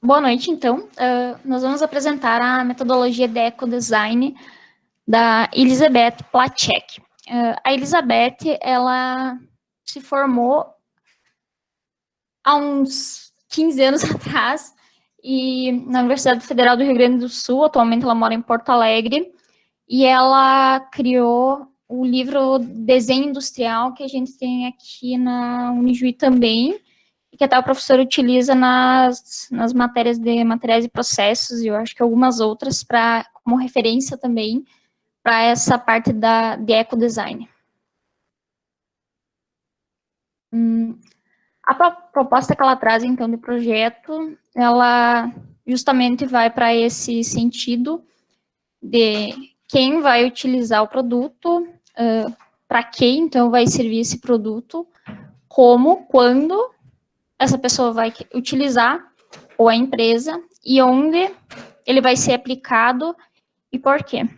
Boa noite, então. Nós vamos apresentar a metodologia de ecodesign da Elizabeth Placzek. A Elizabeth, ela se formou há uns 15 anos atrás e na Universidade Federal do Rio Grande do Sul. Atualmente ela mora em Porto Alegre, e ela criou o livro Desenho Industrial, que a gente tem aqui na Unijuí também, e que até o professor utiliza nas matérias de materiais e processos, e eu acho que algumas outras, como referência também para essa parte de ecodesign. A proposta que ela traz, então, de projeto, ela justamente vai para esse sentido de quem vai utilizar o produto, para quem, então, vai servir esse produto, como, quando essa pessoa vai utilizar, ou a empresa, e onde ele vai ser aplicado e por quê.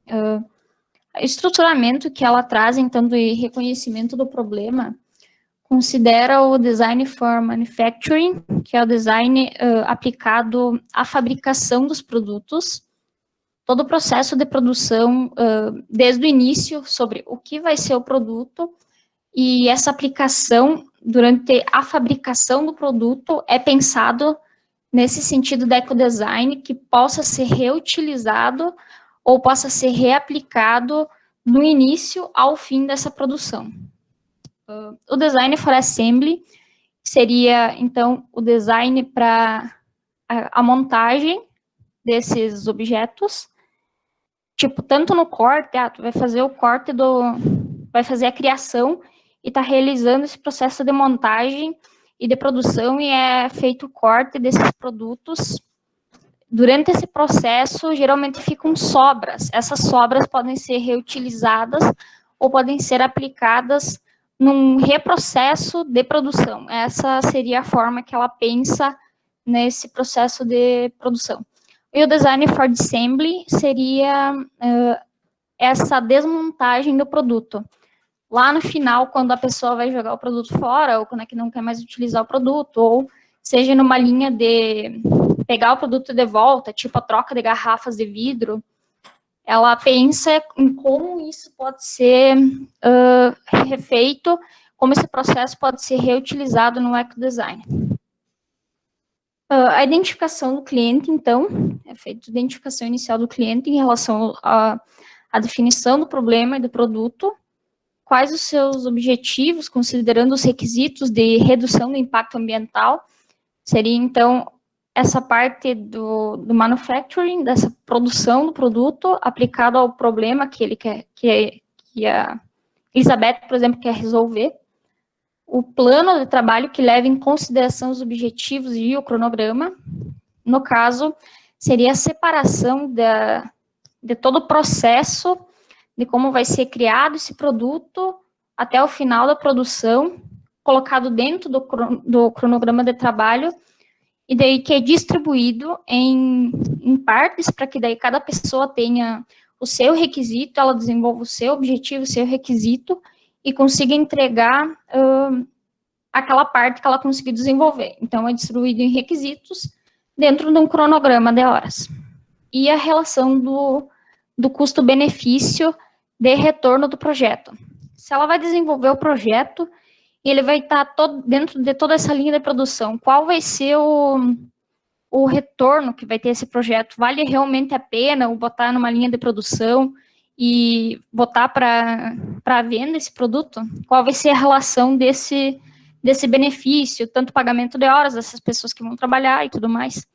O estruturamento que ela traz, então, do reconhecimento do problema, considera o Design for Manufacturing, que é o design aplicado à fabricação dos produtos, todo o processo de produção, desde o início, sobre o que vai ser o produto, e essa aplicação, durante a fabricação do produto, é pensado nesse sentido da ecodesign, que possa ser reutilizado ou possa ser reaplicado no início ao fim dessa produção. O design for assembly seria, então, o design para a montagem desses objetos, tipo, tanto no corte, tu vai fazer o corte vai fazer a criação e está realizando esse processo de montagem e de produção, e é feito o corte desses produtos. Durante esse processo, geralmente ficam sobras. Essas sobras podem ser reutilizadas ou podem ser aplicadas num reprocesso de produção. Essa seria a forma que ela pensa nesse processo de produção. E o design for assembly seria essa desmontagem do produto. Lá no final, quando a pessoa vai jogar o produto fora, ou quando é que não quer mais utilizar o produto, ou seja numa linha de pegar o produto de volta, tipo a troca de garrafas de vidro, ela pensa em como isso pode ser refeito, como esse processo pode ser reutilizado no ecodesign. A identificação do cliente, então, é feita a identificação inicial do cliente em relação à definição do problema e do produto, quais os seus objetivos, considerando os requisitos de redução do impacto ambiental. Seria, então, essa parte do manufacturing, dessa produção do produto, aplicado ao problema que ele quer, que a Elizabeth, por exemplo, quer resolver. O plano de trabalho que leva em consideração os objetivos e o cronograma. No caso, seria a separação de todo o processo, de como vai ser criado esse produto até o final da produção, colocado dentro do cronograma de trabalho, e daí que é distribuído em partes, para que daí cada pessoa tenha o seu requisito, ela desenvolva o seu objetivo, o seu requisito, e consiga entregar aquela parte que ela conseguiu desenvolver. Então, é distribuído em requisitos dentro de um cronograma de horas. E a relação do custo-benefício de retorno do projeto. Se ela vai desenvolver o projeto, e ele vai estar dentro de toda essa linha de produção, qual vai ser o retorno que vai ter esse projeto? Vale realmente a pena o botar numa linha de produção e botar para venda esse produto? Qual vai ser a relação desse benefício, tanto pagamento de horas dessas pessoas que vão trabalhar e tudo mais?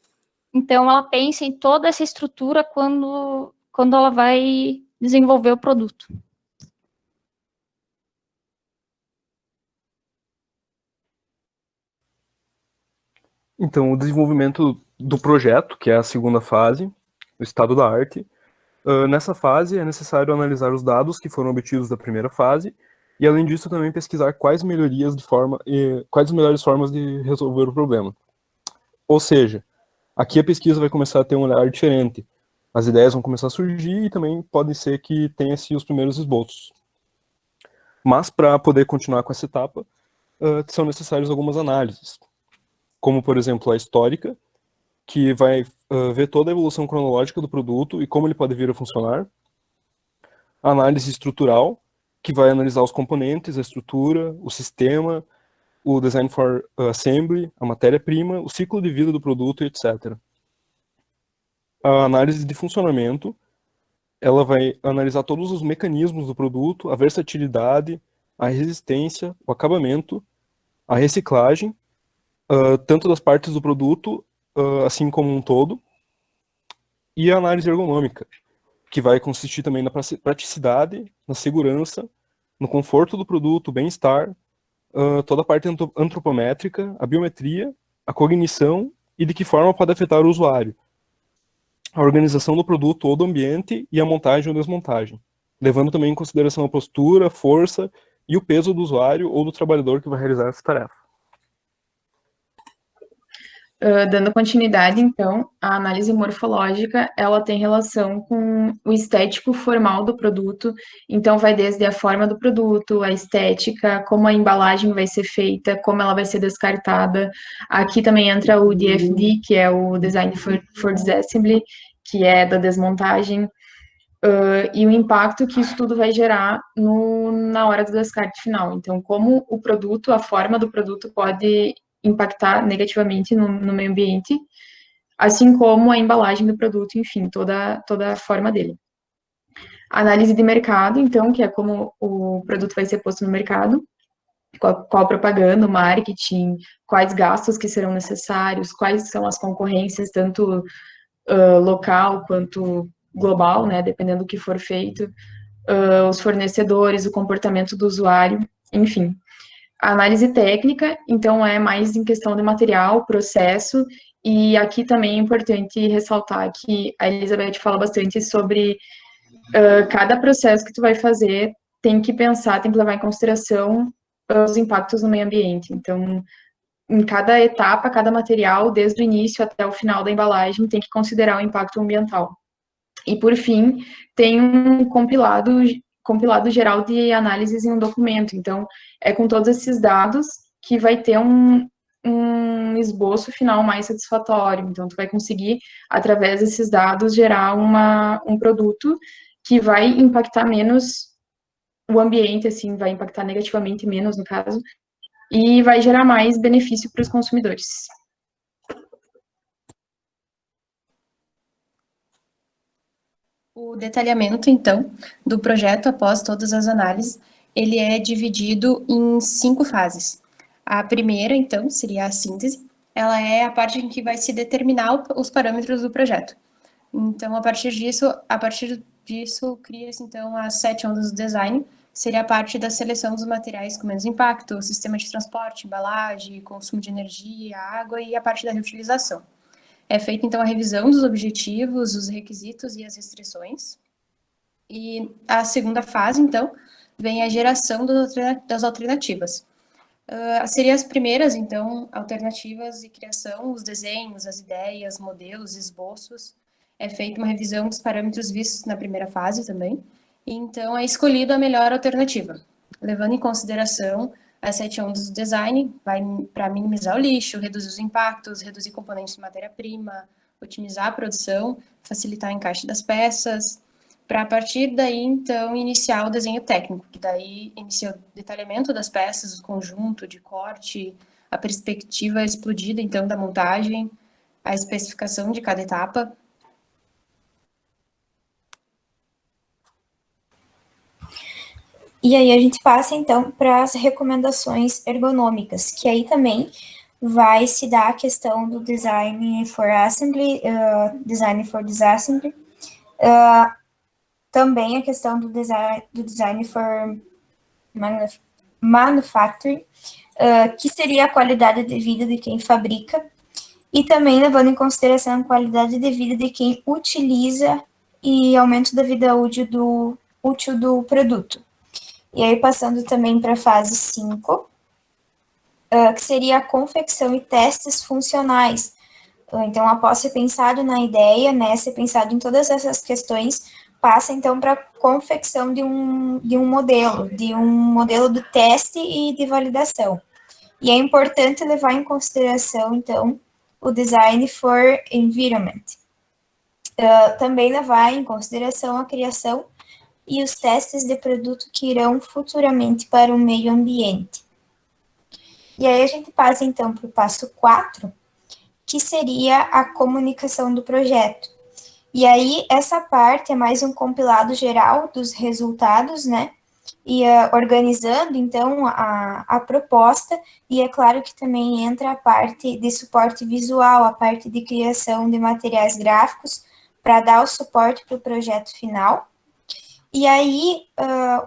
Então, ela pensa em toda essa estrutura quando ela vai desenvolver o produto. Então, o desenvolvimento do projeto, que é a segunda fase, o estado da arte. Nessa fase, é necessário analisar os dados que foram obtidos da primeira fase e, além disso, também pesquisar quais as melhores formas de resolver o problema. Ou seja, aqui a pesquisa vai começar a ter um olhar diferente. As ideias vão começar a surgir e também pode ser que tenha-se os primeiros esboços. Mas, para poder continuar com essa etapa, são necessárias algumas análises. como, por exemplo, a histórica, que vai ver toda a evolução cronológica do produto e como ele pode vir a funcionar. A análise estrutural, que vai analisar os componentes, a estrutura, o sistema, o design for assembly, a matéria-prima, o ciclo de vida do produto, etc. A análise de funcionamento, ela vai analisar todos os mecanismos do produto, a versatilidade, a resistência, o acabamento, a reciclagem, tanto das partes do produto, assim como um todo, e a análise ergonômica, que vai consistir também na praticidade, na segurança, no conforto do produto, bem-estar, toda a parte antropométrica, a biometria, a cognição e de que forma pode afetar o usuário, a organização do produto ou do ambiente e a montagem ou desmontagem, levando também em consideração a postura, força e o peso do usuário ou do trabalhador que vai realizar essa tarefa. Dando continuidade, então, a análise morfológica, ela tem relação com o estético formal do produto, então vai desde a forma do produto, a estética, como a embalagem vai ser feita, como ela vai ser descartada. Aqui também entra o DFD, que é o Design for Disassembly, que é da desmontagem, e o impacto que isso tudo vai gerar na hora do descarte final. Então, como o produto, a forma do produto pode impactar negativamente no meio ambiente, assim como a embalagem do produto, enfim, toda a forma dele. Análise de mercado, então, que é como o produto vai ser posto no mercado, qual propaganda, o marketing, quais gastos que serão necessários, quais são as concorrências, tanto local quanto global, né, dependendo do que for feito, os fornecedores, o comportamento do usuário, enfim. A análise técnica, então, é mais em questão de material, processo, e aqui também é importante ressaltar que a Elizabeth fala bastante sobre cada processo que tu vai fazer, tem que pensar, tem que levar em consideração os impactos no meio ambiente. Então, em cada etapa, cada material, desde o início até o final da embalagem, tem que considerar o impacto ambiental. E, por fim, tem um compilado geral de análises em um documento. Então, é com todos esses dados que vai ter um esboço final mais satisfatório. Então, tu vai conseguir, através desses dados, gerar um produto que vai impactar menos o ambiente, assim, vai impactar negativamente menos, no caso, e vai gerar mais benefício para os consumidores. O detalhamento, então, do projeto após todas as análises, ele é dividido em 5 fases. A primeira, então, seria a síntese. Ela é a parte em que vai se determinar os parâmetros do projeto. Então, a partir disso cria-se, então, as 7 ondas do design, seria a parte da seleção dos materiais com menos impacto, sistema de transporte, embalagem, consumo de energia, água e a parte da reutilização. É feita, então, a revisão dos objetivos, os requisitos e as restrições. E a segunda fase, então, vem a geração das alternativas. Seriam as primeiras, então, alternativas de criação, os desenhos, as ideias, modelos, esboços. É feita uma revisão dos parâmetros vistos na primeira fase também. E, então, é escolhida a melhor alternativa, levando em consideração as 7 ondas do design, vai para minimizar o lixo, reduzir os impactos, reduzir componentes de matéria-prima, otimizar a produção, facilitar o encaixe das peças, para a partir daí, então, iniciar o desenho técnico, que daí inicia o detalhamento das peças, o conjunto de corte, a perspectiva explodida, então, da montagem, a especificação de cada etapa. E aí a gente passa, então, para as recomendações ergonômicas, que aí também vai se dar a questão do design for assembly, design for disassembly, também a questão do design for manufacturing, que seria a qualidade de vida de quem fabrica, e também levando em consideração a qualidade de vida de quem utiliza e aumento da vida útil do produto. E aí, passando também para a fase 5, que seria a confecção e testes funcionais. Então, após ser pensado na ideia, né, ser pensado em todas essas questões, passa, então, para a confecção de um modelo do teste e de validação. E é importante levar em consideração, então, o design for environment. Também levar em consideração a criação e os testes de produto que irão futuramente para o meio ambiente. E aí a gente passa, então, para o passo 4, que seria a comunicação do projeto. E aí, essa parte é mais um compilado geral dos resultados, né? E organizando, então, a proposta, e é claro que também entra a parte de suporte visual, a parte de criação de materiais gráficos, para dar o suporte para o projeto final. E aí,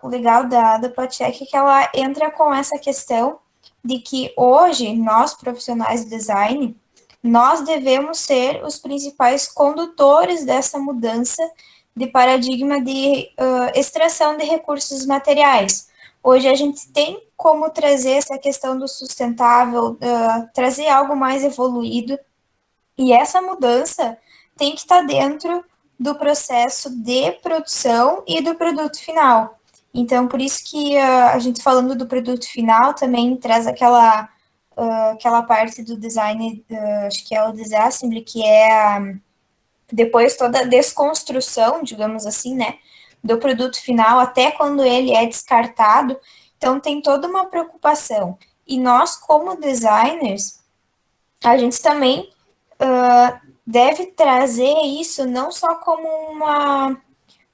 o legal da Platcheck é que ela entra com essa questão de que hoje, nós, profissionais de design, nós devemos ser os principais condutores dessa mudança de paradigma de extração de recursos materiais. Hoje a gente tem como trazer essa questão do sustentável, trazer algo mais evoluído, e essa mudança tem que estar dentro do processo de produção e do produto final. Então, por isso que a gente falando do produto final também traz aquela parte do design, acho que é o disassembly, que é depois toda a desconstrução, digamos assim, né, do produto final até quando ele é descartado. Então, tem toda uma preocupação. E nós, como designers, a gente também deve trazer isso não só como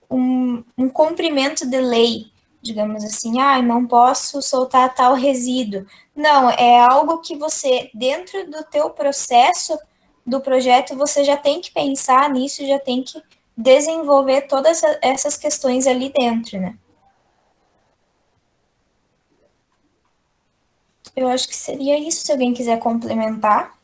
um cumprimento de lei, digamos assim, não posso soltar tal resíduo. Não, é algo que você, dentro do teu processo do projeto, você já tem que pensar nisso, já tem que desenvolver todas essas questões ali dentro, né? Eu acho que seria isso, se alguém quiser complementar.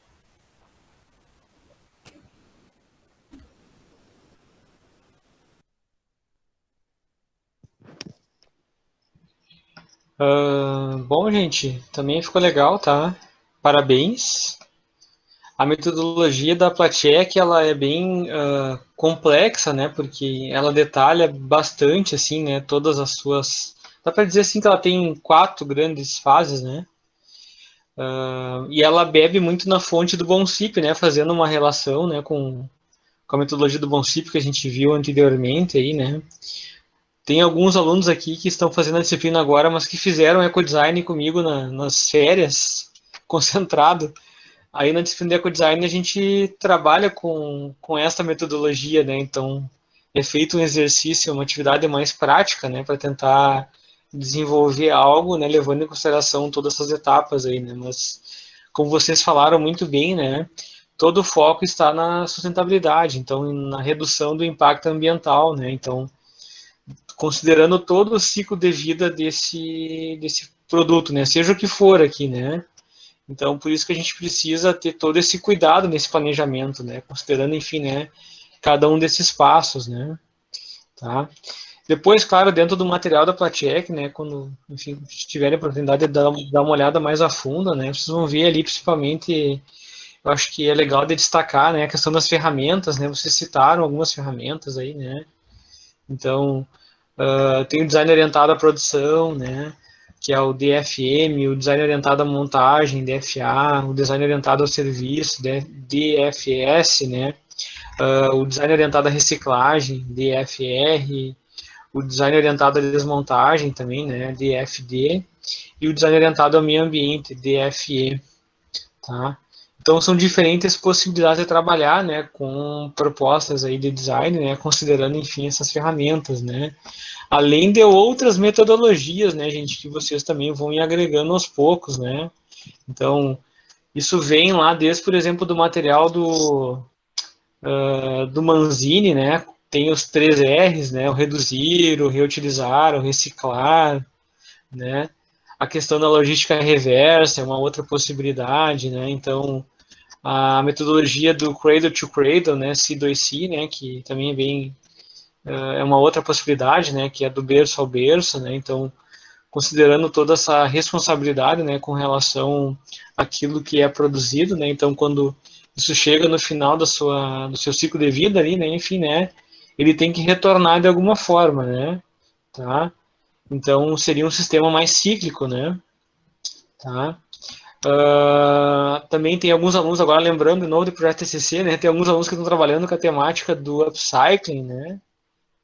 Bom, gente, também ficou legal, tá? Parabéns. A metodologia da Platcheck, ela é bem complexa, né? Porque ela detalha bastante, assim, né? Todas as suas... Dá para dizer, assim, que ela tem 4 grandes fases, né? E ela bebe muito na fonte do Boncip, né? Fazendo uma relação, né? Com a metodologia do Boncip que a gente viu anteriormente aí, né? Tem alguns alunos aqui que estão fazendo a disciplina agora, mas que fizeram ecodesign comigo nas férias, concentrado. Aí na disciplina de ecodesign a gente trabalha com essa metodologia, né? Então é feito um exercício, uma atividade mais prática, né? Para tentar desenvolver algo, né? Levando em consideração todas essas etapas aí, né? Mas como vocês falaram muito bem, né? Todo o foco está na sustentabilidade, então na redução do impacto ambiental, né? Então considerando todo o ciclo de vida desse produto, né? Seja o que for aqui, né? Então, por isso que a gente precisa ter todo esse cuidado nesse planejamento, né? Considerando, enfim, né? Cada um desses passos, né? Tá? Depois, claro, dentro do material da Platcheck, né? Quando, enfim, tiverem a oportunidade de dar uma olhada mais a fundo, né? Vocês vão ver ali, principalmente, eu acho que é legal de destacar, né? A questão das ferramentas, né? Vocês citaram algumas ferramentas aí, né? Então, tem o design orientado à produção, né? Que é o DFM, o design orientado à montagem, DFA, o design orientado ao serviço, DFS, né? O design orientado à reciclagem, DFR, o design orientado à desmontagem também, né? DFD, e o design orientado ao meio ambiente, DFE, tá? Então são diferentes possibilidades de trabalhar, né, com propostas aí de design, né, considerando, enfim, essas ferramentas, né. Além de outras metodologias, né, gente, que vocês também vão ir agregando aos poucos, né. Então, isso vem lá desde, por exemplo, do material do Manzini, né, tem os 3 R's, né, o reduzir, o reutilizar, o reciclar, né. A questão da logística reversa é uma outra possibilidade, né, então a metodologia do Cradle to Cradle, né, C2C, né, que também é bem é uma outra possibilidade, né, que é do berço ao berço, né, então considerando toda essa responsabilidade, né, com relação àquilo que é produzido, né, então quando isso chega no final do seu ciclo de vida ali, né, enfim, né, ele tem que retornar de alguma forma, né, tá? Então seria um sistema mais cíclico, né, tá? Também tem alguns alunos, agora lembrando de novo do projeto TCC, né? Tem alguns alunos que estão trabalhando com a temática do upcycling, né?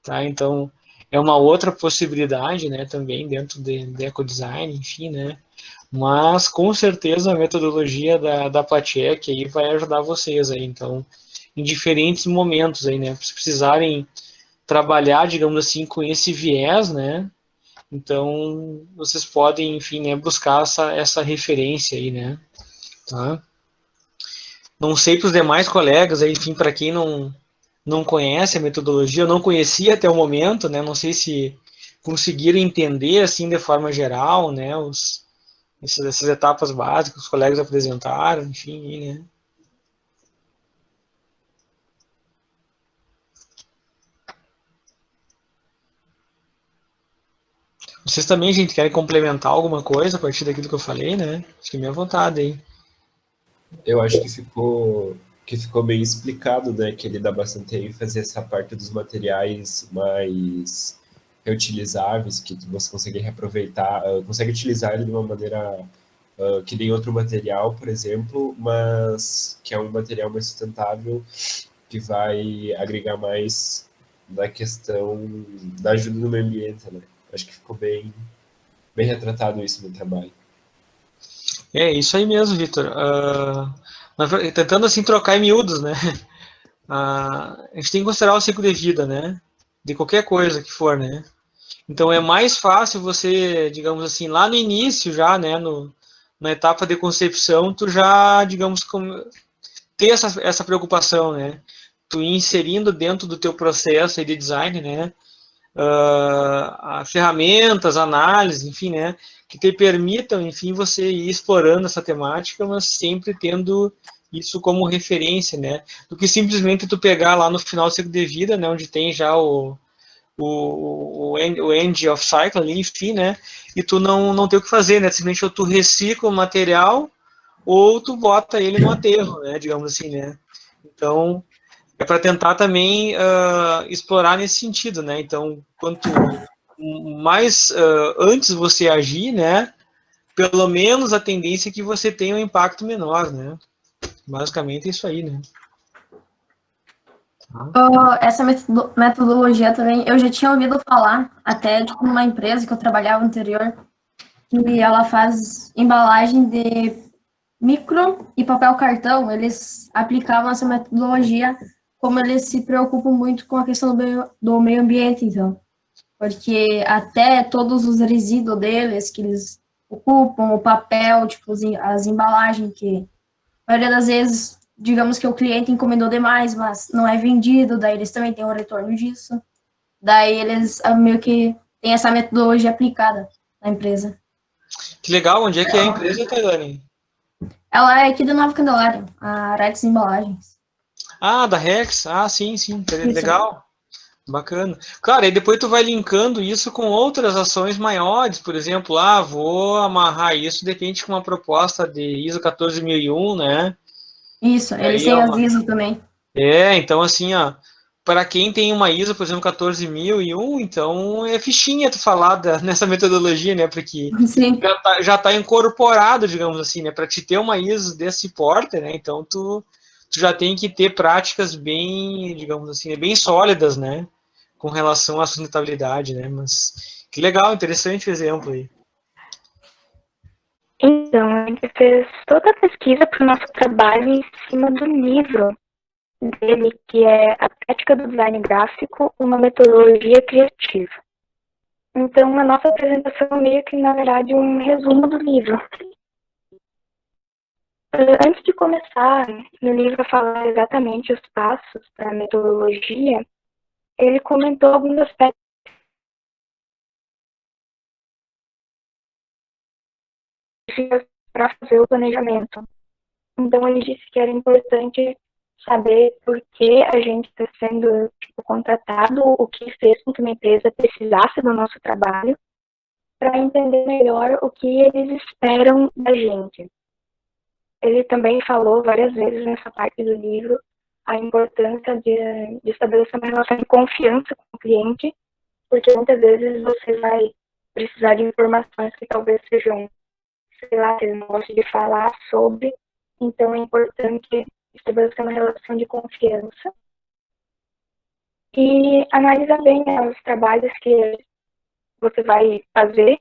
Tá? Então, é uma outra possibilidade, né? Também dentro de ecodesign, enfim, né? Mas, com certeza, a metodologia da Platec aí vai ajudar vocês aí. Então, em diferentes momentos aí, né? Se precisarem trabalhar, digamos assim, com esse viés, né? Então, vocês podem, enfim, né, buscar essa referência aí, né? Tá? Não sei para os demais colegas, aí, enfim, para quem não conhece a metodologia, eu não conhecia até o momento, né? Não sei se conseguiram entender, assim, de forma geral, né? Essas etapas básicas que os colegas apresentaram, enfim, né? Vocês também, gente, querem complementar alguma coisa a partir daquilo que eu falei, né? Fique à minha vontade aí. Eu acho que ficou bem explicado, né? Que ele dá bastante ênfase a essa parte dos materiais mais reutilizáveis, que você consegue reaproveitar, consegue utilizar ele de uma maneira que nem outro material, por exemplo, mas que é um material mais sustentável, que vai agregar mais na questão da ajuda no meio ambiente, né? Acho que ficou bem retratado isso no trabalho. É isso aí mesmo, Vitor. Tentando assim trocar em miúdos, né? A gente tem que considerar o ciclo de vida, né? De qualquer coisa que for, né? Então é mais fácil você, digamos assim, lá no início já, né? Na etapa de concepção, tu já, digamos, ter essa preocupação, né? Tu ir inserindo dentro do teu processo de design, né? Ferramentas, análises, enfim, né? Que te permitam, enfim, você ir explorando essa temática, mas sempre tendo isso como referência, né? Do que simplesmente tu pegar lá no final do ciclo de vida, né? Onde tem já o end of cycle ali, enfim, né? E tu não tem o que fazer, né? Simplesmente ou tu recicla o material ou tu bota ele no aterro, né? Digamos assim, né? Então, é para tentar também explorar nesse sentido, né? Então, quanto mais antes você agir, né? Pelo menos a tendência é que você tenha um impacto menor, né? Basicamente é isso aí, né? Essa metodologia também, eu já tinha ouvido falar, até de uma empresa que eu trabalhava anterior, que ela faz embalagem de micro e papel cartão. Eles aplicavam essa metodologia, como eles se preocupam muito com a questão do meio ambiente, então. Porque até todos os resíduos deles que eles ocupam, o papel, tipo, as embalagens que, a maioria das vezes, digamos que o cliente encomendou demais, mas não é vendido, daí eles também têm um retorno disso. Daí eles meio que têm essa metodologia aplicada na empresa. Que legal, onde é que é a empresa, Tailane? Ela é aqui da Nova Candelária, a Rex Embalagens. Ah, da Rex? Ah, sim, legal. Bacana. Claro, aí depois tu vai linkando isso com outras ações maiores, por exemplo, vou amarrar isso, de repente, com uma proposta de ISO 14001, né? Isso, eles têm as ISO também. Então assim, para quem tem uma ISO, por exemplo, 14001, então é fichinha tu falar nessa metodologia, né? Porque Sim. já tá incorporado, digamos assim, né? Para te ter uma ISO desse porte, né? Então tu já tem que ter práticas bem, digamos assim, bem sólidas, né? Com relação à sustentabilidade, né? Mas que legal, interessante o exemplo aí. Então, a gente fez toda a pesquisa para o nosso trabalho em cima do livro dele, que é A Prática do Design Gráfico, uma metodologia criativa. Então, a nossa apresentação é meio que, na verdade, um resumo do livro. Antes de começar no livro a falar exatamente os passos para a metodologia, ele comentou alguns aspectos para fazer o planejamento. Então, ele disse que era importante saber por que a gente está sendo contratado, o que fez com que uma empresa precisasse do nosso trabalho, para entender melhor o que eles esperam da gente. Ele também falou várias vezes nessa parte do livro a importância de estabelecer uma relação de confiança com o cliente, porque muitas vezes você vai precisar de informações que talvez sejam sei lá, se eles não gostam de falar sobre, então é importante estabelecer uma relação de confiança. E analisar bem, né, os trabalhos que você vai fazer,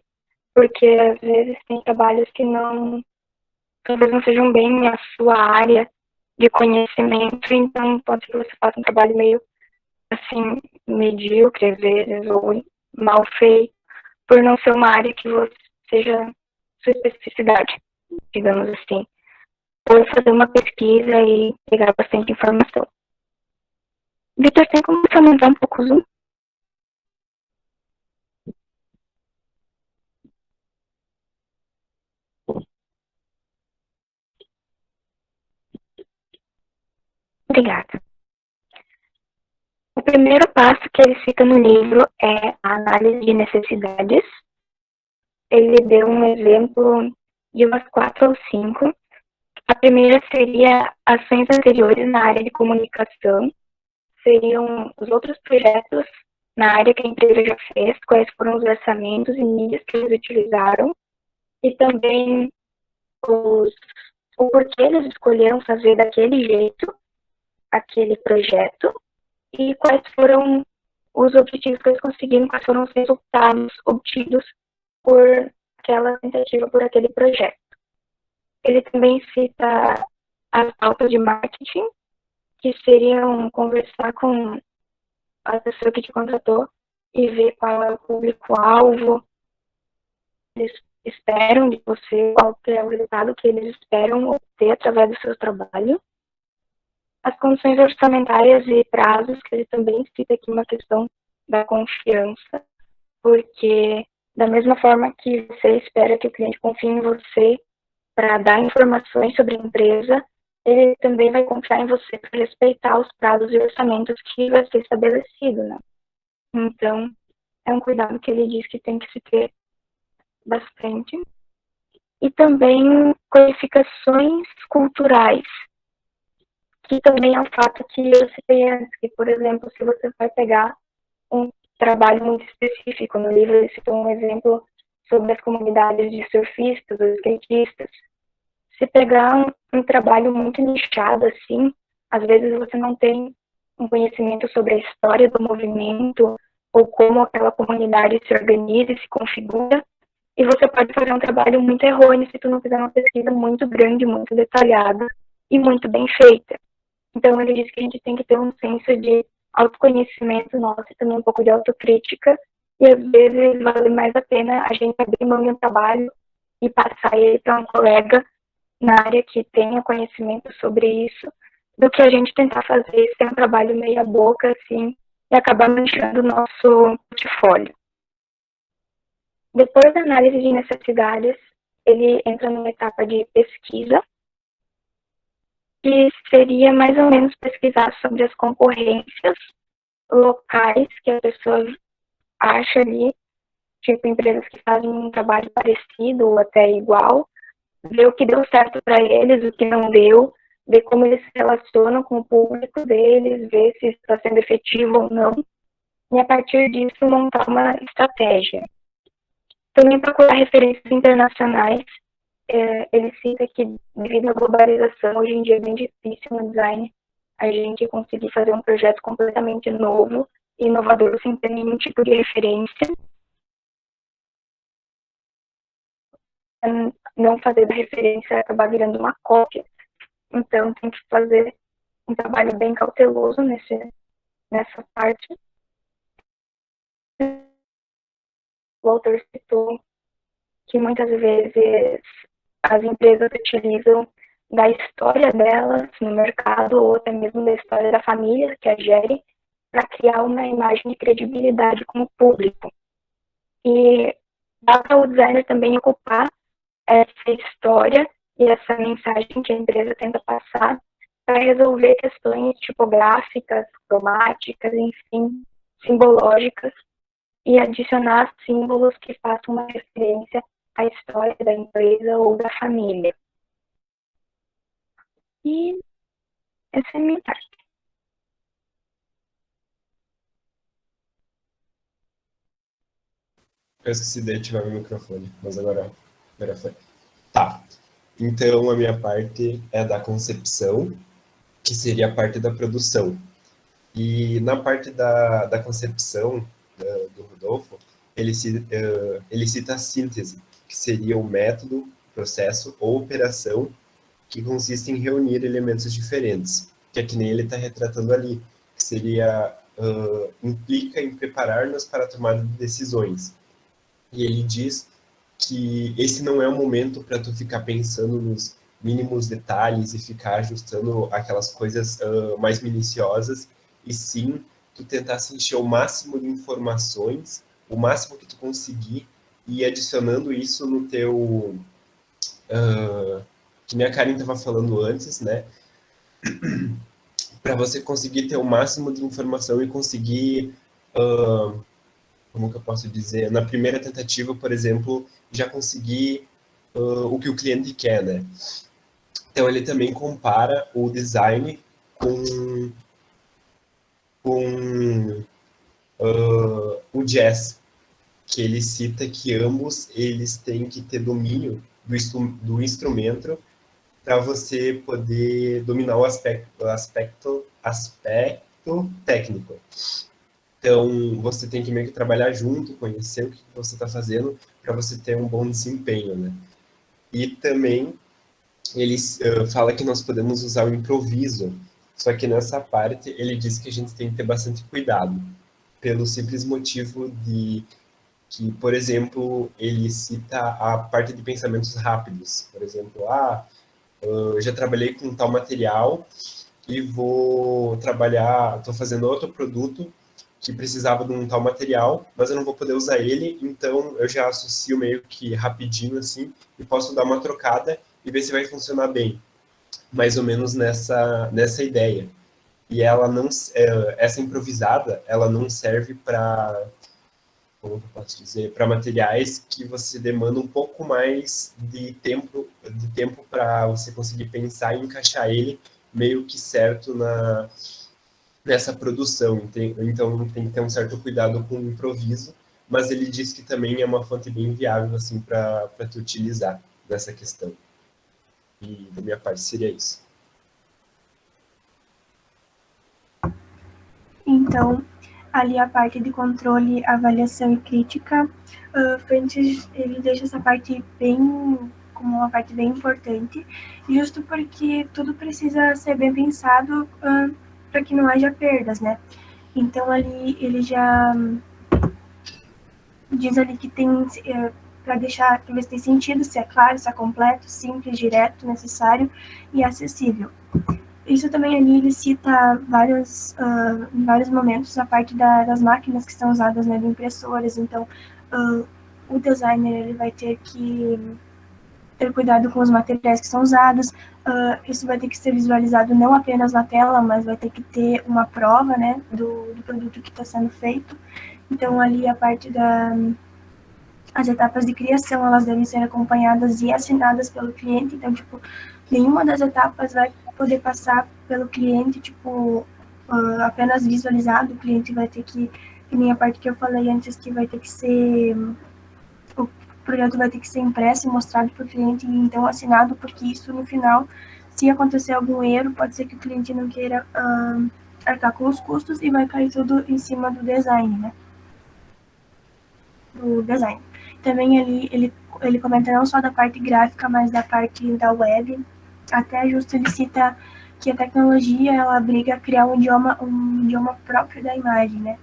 porque às vezes tem trabalhos que talvez não sejam bem a sua área de conhecimento, então pode ser que você faça um trabalho meio, assim, medíocre às vezes, ou mal feito, por não ser uma área que você seja sua especificidade, digamos assim. Ou fazer uma pesquisa e pegar bastante informação. Vitor, tem como você aumentar um pouco o zoom? Obrigada. O primeiro passo que ele cita no livro é a análise de necessidades. Ele deu um exemplo de umas 4 ou 5. A primeira seria ações anteriores na área de comunicação. Seriam os outros projetos na área que a empresa já fez, quais foram os orçamentos e mídias que eles utilizaram. E também o porquê eles escolheram fazer daquele jeito aquele projeto e quais foram os objetivos que eles conseguiram, quais foram os resultados obtidos por aquela tentativa, por aquele projeto. Ele também cita as pautas de marketing, que seriam conversar com a pessoa que te contratou e ver qual é o público-alvo, eles esperam de você, qual é o resultado que eles esperam obter através do seu trabalho. As condições orçamentárias e prazos, que ele também cita aqui uma questão da confiança, porque da mesma forma que você espera que o cliente confie em você para dar informações sobre a empresa, ele também vai confiar em você para respeitar os prazos e orçamentos que vai ser estabelecido, né? Então, é um cuidado que ele diz que tem que se ter bastante. E também qualificações culturais, que também é um fato que eu citei antes, que, por exemplo, se você vai pegar um trabalho muito específico, no livro ele citou um exemplo sobre as comunidades de surfistas ou skatistas. Se pegar um trabalho muito nichado assim, às vezes você não tem um conhecimento sobre a história do movimento ou como aquela comunidade se organiza e se configura, e você pode fazer um trabalho muito errôneo se tu não fizer uma pesquisa muito grande, muito detalhada e muito bem feita. Então ele diz que a gente tem que ter um senso de autoconhecimento nosso e também um pouco de autocrítica, e às vezes vale mais a pena a gente abrir mão de um trabalho e passar ele para um colega na área que tenha conhecimento sobre isso, do que a gente tentar fazer esse um trabalho meia boca, assim, e acabar manchando o nosso portfólio. Depois da análise de necessidades, ele entra numa etapa de pesquisa, que seria mais ou menos pesquisar sobre as concorrências locais que a pessoa acha ali, tipo empresas que fazem um trabalho parecido ou até igual, ver o que deu certo para eles, o que não deu, ver como eles se relacionam com o público deles, ver se está sendo efetivo ou não, e a partir disso montar uma estratégia. Também procurar referências internacionais. Ele cita que devido à globalização, hoje em dia é bem difícil no design a gente conseguir fazer um projeto completamente novo e inovador sem ter nenhum tipo de referência. Não fazer da referência acabar virando uma cópia. Então, tem que fazer um trabalho bem cauteloso nessa parte. O autor citou que muitas vezes as empresas utilizam da história delas no mercado ou até mesmo da história da família que a gere para criar uma imagem de credibilidade com o público. E dá para o designer também ocupar essa história e essa mensagem que a empresa tenta passar para resolver questões tipográficas, cromáticas, enfim, simbológicas, e adicionar símbolos que façam uma referência à história da empresa ou da família. E essa é a minha parte. Eu esqueci de ativar meu microfone, mas agora foi. Tá. Então, a minha parte é da concepção, que seria a parte da produção. E na parte da concepção do Rodolfo, ele cita a síntese, que seria o método, processo ou operação que consiste em reunir elementos diferentes, que é que nem ele está retratando ali, que seria, implica em preparar-nos para a tomada de decisões. E ele diz que esse não é o momento para tu ficar pensando nos mínimos detalhes e ficar ajustando aquelas coisas mais minuciosas, e sim tu tentar se encher o máximo de informações, o máximo que tu conseguir, e adicionando isso no teu... que nem a Karen estava falando antes, né? Para você conseguir ter o máximo de informação e conseguir... como que eu posso dizer? Na primeira tentativa, por exemplo, já conseguir o que o cliente quer, né? Então, ele também compara o design com o jazz, que ele cita que ambos eles têm que ter domínio do instrumento para você poder dominar o aspecto técnico. Então, você tem que meio que trabalhar junto, conhecer o que você está fazendo para você ter um bom desempenho, né? E também ele fala que nós podemos usar o improviso, só que nessa parte ele diz que a gente tem que ter bastante cuidado, pelo simples motivo de que, por exemplo, ele cita a parte de pensamentos rápidos. Por exemplo, eu já trabalhei com tal material e vou trabalhar, estou fazendo outro produto que precisava de um tal material, mas eu não vou poder usar ele, então eu já associo meio que rapidinho assim e posso dar uma trocada e ver se vai funcionar bem. Mais ou menos nessa ideia. E ela não, essa improvisada, ela não serve para, como eu posso dizer, para materiais que você demanda um pouco mais de tempo para você conseguir pensar e encaixar ele meio que certo nessa produção. Então tem que ter um certo cuidado com o improviso, mas ele diz que também é uma fonte bem viável assim para tu utilizar nessa questão. E da minha parte seria isso. Então, ali a parte de controle, avaliação e crítica, Fuentes, ele deixa essa parte como uma parte bem importante, justo porque tudo precisa ser bem pensado para que não haja perdas, né? Então, ali ele já diz ali que tem, para deixar que tem sentido, se é claro, se é completo, simples, direto, necessário e acessível. Isso também ali ele cita em vários momentos a parte das máquinas que são usadas, né, de impressoras. Então, o designer ele vai ter que ter cuidado com os materiais que são usados. Isso vai ter que ser visualizado não apenas na tela, mas vai ter que ter uma prova, né, do produto que está sendo feito. Então, ali a parte as etapas de criação, elas devem ser acompanhadas e assinadas pelo cliente. Então, tipo, nenhuma das etapas vai poder passar pelo cliente, apenas visualizado. O cliente vai ter que nem a parte que eu falei antes, que vai ter que ser, o projeto vai ter que ser impresso e mostrado para o cliente, e então assinado, porque isso no final, se acontecer algum erro, pode ser que o cliente não queira arcar com os custos e vai cair tudo em cima do design, né? Do design. Também ele comenta não só da parte gráfica, mas da parte da web. Até justo ele cita que a tecnologia ela obriga a criar um idioma próprio da imagem, né?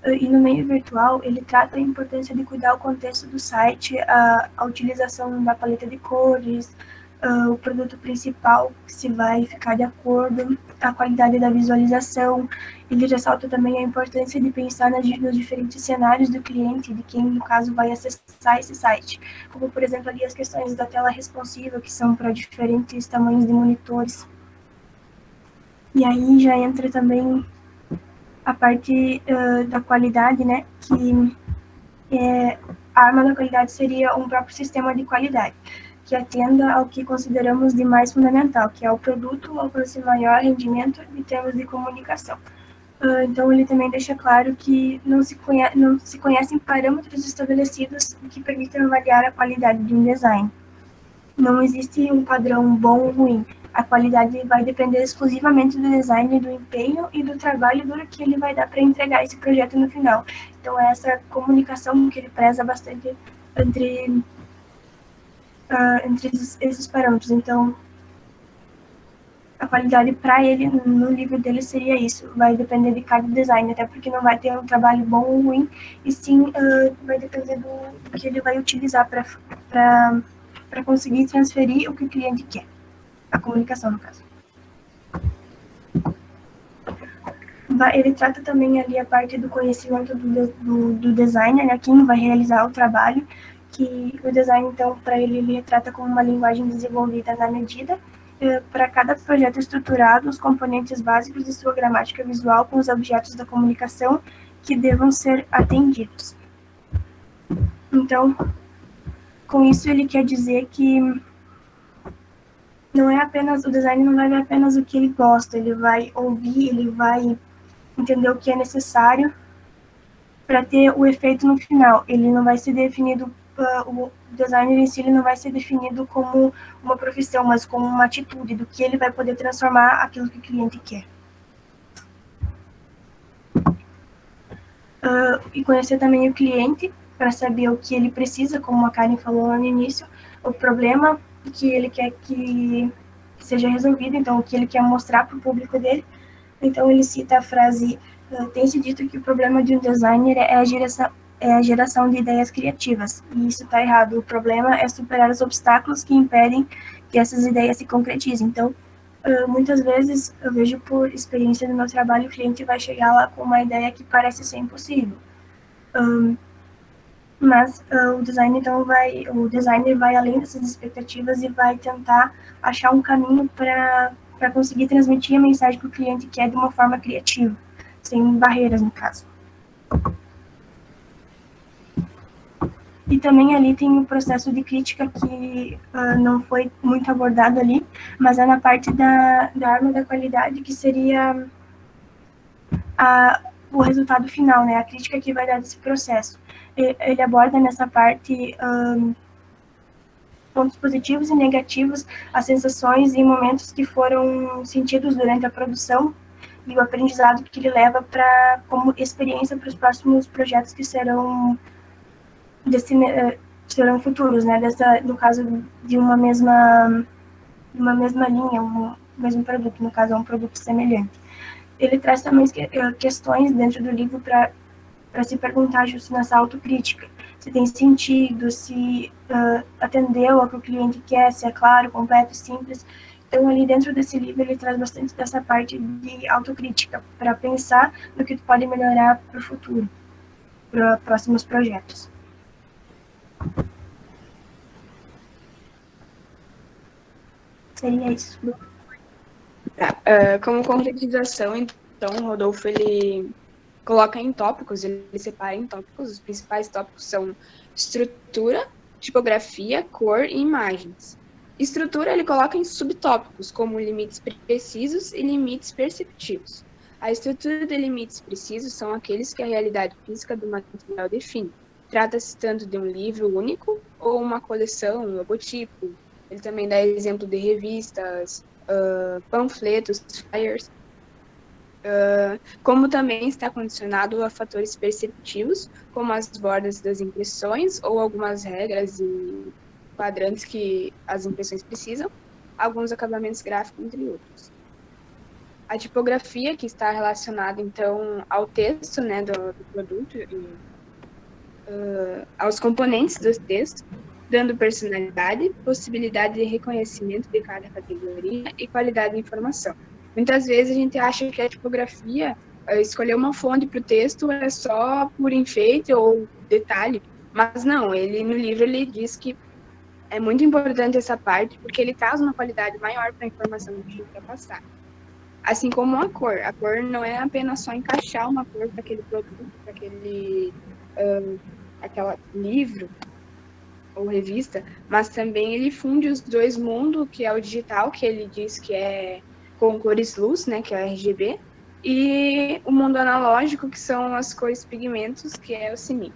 E no meio virtual ele trata a importância de cuidar o contexto do site, a utilização da paleta de cores, o produto principal, se vai ficar de acordo, a qualidade da visualização. Ele ressalta também a importância de pensar nos diferentes cenários do cliente, de quem, no caso, vai acessar esse site. Como, por exemplo, ali as questões da tela responsiva, que são para diferentes tamanhos de monitores. E aí já entra também a parte da qualidade, né, que a arma da qualidade seria um próprio sistema de qualidade, que atenda ao que consideramos de mais fundamental, que é o produto alcance maior rendimento em termos de comunicação. Então, ele também deixa claro que não se conhecem parâmetros estabelecidos que permitam avaliar a qualidade de um design. Não existe um padrão bom ou ruim. A qualidade vai depender exclusivamente do design, do empenho e do trabalho duro que ele vai dar para entregar esse projeto no final. Então, é essa comunicação que ele preza bastante entre esses parâmetros. Então, a qualidade para ele, no livro dele, seria isso. Vai depender de cada design, até porque não vai ter um trabalho bom ou ruim, e sim vai depender do que ele vai utilizar para conseguir transferir o que o cliente quer. A comunicação, no caso. Ele trata também ali a parte do conhecimento do designer, né, quem vai realizar o trabalho, que o design, então, para ele retrata como uma linguagem desenvolvida na medida, para cada projeto estruturado, os componentes básicos de sua gramática visual com os objetos da comunicação que devam ser atendidos. Então, com isso ele quer dizer que não é apenas, o design não vai ver apenas o que ele gosta, ele vai ouvir, ele vai entender o que é necessário para ter o efeito no final. Ele não vai ser definido, o designer em si ele não vai ser definido como uma profissão, mas como uma atitude, do que ele vai poder transformar aquilo que o cliente quer. E conhecer também o cliente, para saber o que ele precisa, como a Karen falou lá no início, o problema que ele quer que seja resolvido, então o que ele quer mostrar para o público dele. Então ele cita a frase: tem-se dito que o problema de um designer é a geração de ideias criativas, e isso está errado. O problema é superar os obstáculos que impedem que essas ideias se concretizem. Então, muitas vezes, eu vejo por experiência do meu trabalho, o cliente vai chegar lá com uma ideia que parece ser impossível. Mas o designer vai além dessas expectativas e vai tentar achar um caminho para conseguir transmitir a mensagem que o cliente quer de uma forma criativa, sem barreiras, no caso. E também ali tem o processo de crítica que não foi muito abordado ali, mas é na parte da arma da qualidade, que seria o resultado final, né? A crítica que vai dar desse processo. Ele aborda nessa parte pontos positivos e negativos, as sensações e momentos que foram sentidos durante a produção e o aprendizado que ele leva como experiência para os próximos projetos que serão futuros, né? No caso de uma mesma linha, um mesmo produto, no caso é um produto semelhante. Ele traz também questões dentro do livro para se perguntar justo nessa autocrítica, se tem sentido, se atendeu ao que o cliente quer, se é claro, completo, simples. Então, ali dentro desse livro, ele traz bastante dessa parte de autocrítica, para pensar no que pode melhorar para o futuro, para próximos projetos. Seria isso. Como concretização, então, o Rodolfo, ele coloca em tópicos, ele separa em tópicos. Os principais tópicos são estrutura, tipografia, cor e imagens. Estrutura ele coloca em subtópicos, como limites precisos e limites perceptivos. A estrutura de limites precisos são aqueles que a realidade física do material define. Trata-se tanto de um livro único ou uma coleção, um logotipo. Ele também dá exemplo de revistas, panfletos, flyers, como também está condicionado a fatores perceptivos, como as bordas das impressões ou algumas regras e quadrantes que as impressões precisam, alguns acabamentos gráficos, entre outros. A tipografia, que está relacionada, então, ao texto, né, do produto, e, aos componentes do texto, dando personalidade, possibilidade de reconhecimento de cada categoria e qualidade de informação. Muitas vezes a gente acha que a tipografia, escolher uma fonte para o texto é só por enfeite ou detalhe, mas não, no livro ele diz que é muito importante essa parte, porque ele traz uma qualidade maior para a informação que a gente quer passar. Assim como a cor não é apenas só encaixar uma cor para aquele produto, para aquele livro ou revista, mas também ele funde os dois mundos, que é o digital, que ele diz que é com cores luz, né, que é o RGB, e o mundo analógico, que são as cores pigmentos, que é o CMYK.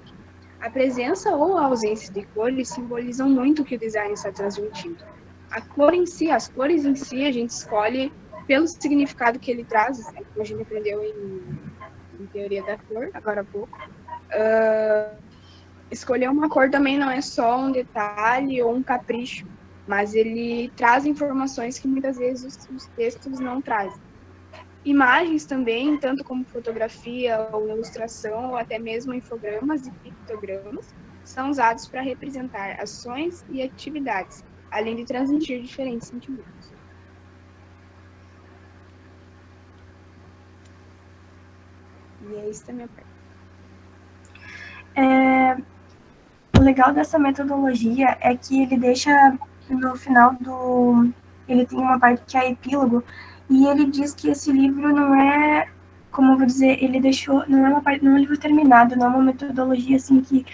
A presença ou a ausência de cores simbolizam muito o que o design está transmitindo. A cor em si, as cores em si, a gente escolhe pelo significado que ele traz, né, como a gente aprendeu em teoria da cor, agora há pouco. Escolher uma cor também não é só um detalhe ou um capricho, mas ele traz informações que muitas vezes os textos não trazem. Imagens também, tanto como fotografia ou ilustração, ou até mesmo infogramas e pictogramas, são usados para representar ações e atividades, além de transmitir diferentes sentimentos. E é isso da minha parte. O legal dessa metodologia é que ele deixa no final ele tem uma parte que é epílogo, e ele diz que esse livro não é, como eu vou dizer, ele deixou, não é não é um livro terminado, não é uma metodologia assim que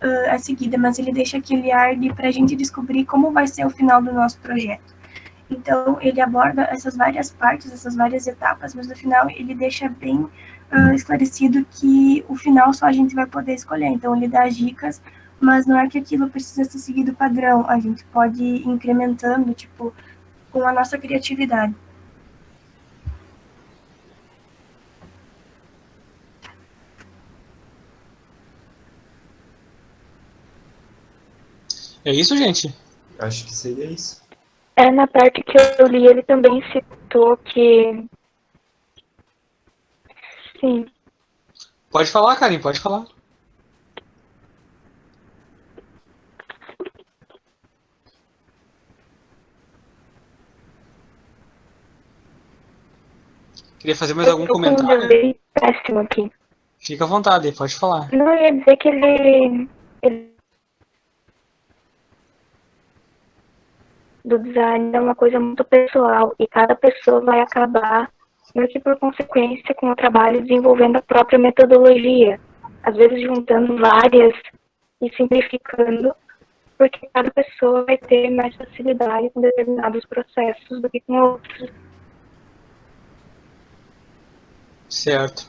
é seguida, mas ele deixa aquele ar para a gente descobrir como vai ser o final do nosso projeto. Então, ele aborda essas várias partes, essas várias etapas, mas no final ele deixa bem esclarecido que o final só a gente vai poder escolher. Então, ele dá as dicas, mas não é que aquilo precisa ser seguido padrão. A gente pode ir incrementando, tipo, com a nossa criatividade. É isso, gente? Acho que seria isso. Na parte que eu li, ele também citou que... Sim. Pode falar, Karim, pode falar. Queria fazer mais algum comentário? Eu péssimo aqui. Fica à vontade, pode falar. Não, eu ia dizer que ele do design é uma coisa muito pessoal e cada pessoa vai acabar, meio que por consequência, com o trabalho desenvolvendo a própria metodologia, às vezes juntando várias e simplificando, porque cada pessoa vai ter mais facilidade com determinados processos do que com outros. Certo.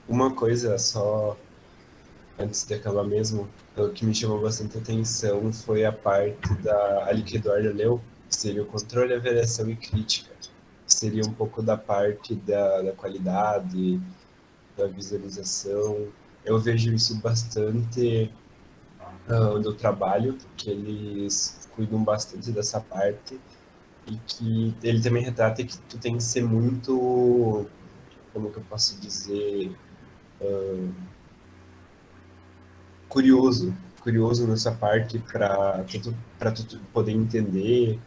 Uma coisa só, antes de acabar mesmo, o que me chamou bastante atenção foi a parte ali que o Eduardo leu, que seria o controle, avaliação e crítica. Que seria um pouco da parte da qualidade, da visualização. Eu vejo isso bastante no trabalho, que eles cuidam bastante dessa parte, e que ele também retrata que tu tem que ser muito, como que eu posso dizer, curioso nessa parte para tu poder entender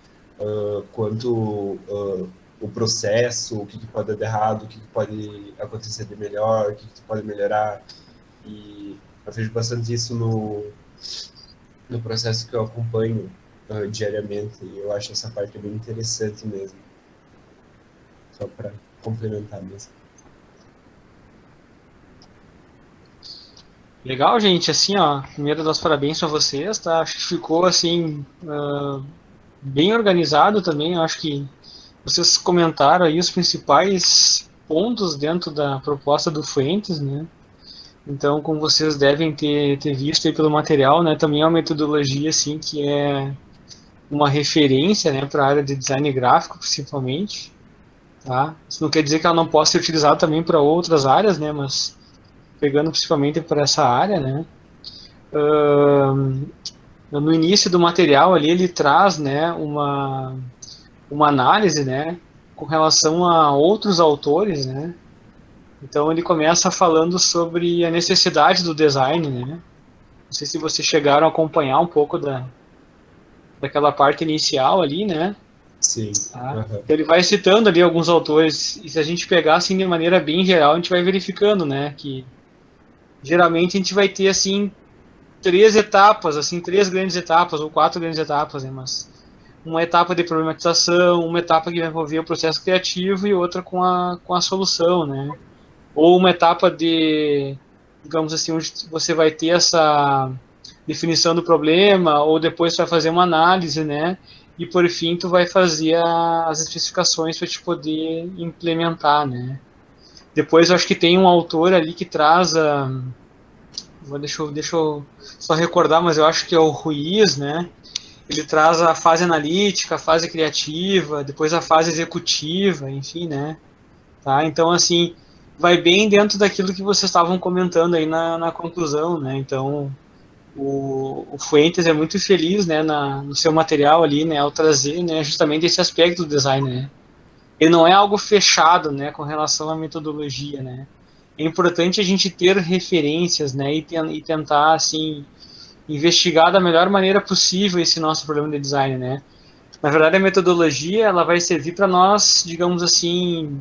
quanto o processo, o que pode dar errado, o que pode acontecer de melhor, o que tu pode melhorar. E eu vejo bastante isso no processo que eu acompanho diariamente, e eu acho essa parte bem interessante mesmo. Só para complementar mesmo. Legal, gente. Assim, ó, primeiro dar os parabéns para vocês, tá? Acho que ficou, assim, bem organizado também. Acho que vocês comentaram aí os principais pontos dentro da proposta do Fuentes, né? Então, como vocês devem ter visto aí pelo material, né? Também é uma metodologia, assim, que é uma referência, né, para a área de design gráfico, principalmente, tá? Isso não quer dizer que ela não possa ser utilizada também para outras áreas, né, mas pegando principalmente para essa área, né. No início do material ali, ele traz, né, uma análise, né, com relação a outros autores, né. Então ele começa falando sobre a necessidade do design, né. Não sei se vocês chegaram a acompanhar um pouco daquela parte inicial ali, né? Sim. Tá? Então ele vai citando ali alguns autores, e se a gente pegar assim de maneira bem geral, a gente vai verificando, né, que geralmente a gente vai ter assim três grandes etapas ou quatro grandes etapas, né, mas uma etapa de problematização, uma etapa que vai envolver o processo criativo e outra com a solução, né? Ou uma etapa de, digamos assim, onde você vai ter essa definição do problema, ou depois tu vai fazer uma análise, né? E por fim tu vai fazer as especificações para te poder implementar, né? Depois eu acho que tem um autor ali que traz Deixa eu só recordar, mas eu acho que é o Ruiz, né? Ele traz a fase analítica, a fase criativa, depois a fase executiva, enfim, né? Tá? Então, assim, vai bem dentro daquilo que vocês estavam comentando aí na conclusão, né? Então, o Fuentes é muito feliz, né, no seu material ali, né, ao trazer, né, justamente esse aspecto do design, né? Ele não é algo fechado, né, com relação à metodologia, né? É importante a gente ter referências, né, e tentar, assim, investigar da melhor maneira possível esse nosso problema de design, né? Na verdade, a metodologia, ela vai servir para nós, digamos assim,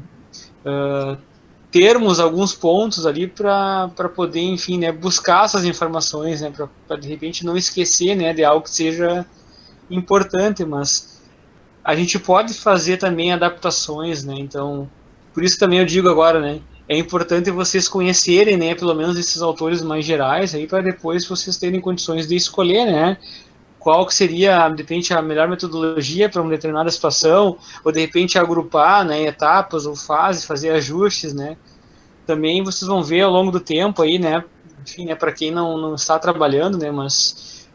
termos alguns pontos ali para poder, enfim, né, buscar essas informações, né, para de repente não esquecer, né, de algo que seja importante, mas a gente pode fazer também adaptações, né, então, por isso também eu digo agora, né, é importante vocês conhecerem, né, pelo menos esses autores mais gerais, aí para depois vocês terem condições de escolher, né, qual que seria, de repente, a melhor metodologia para uma determinada situação, ou de repente agrupar, né, etapas ou fases, fazer ajustes, né. Também vocês vão ver ao longo do tempo aí, né, enfim, né, para quem não está trabalhando, né, mas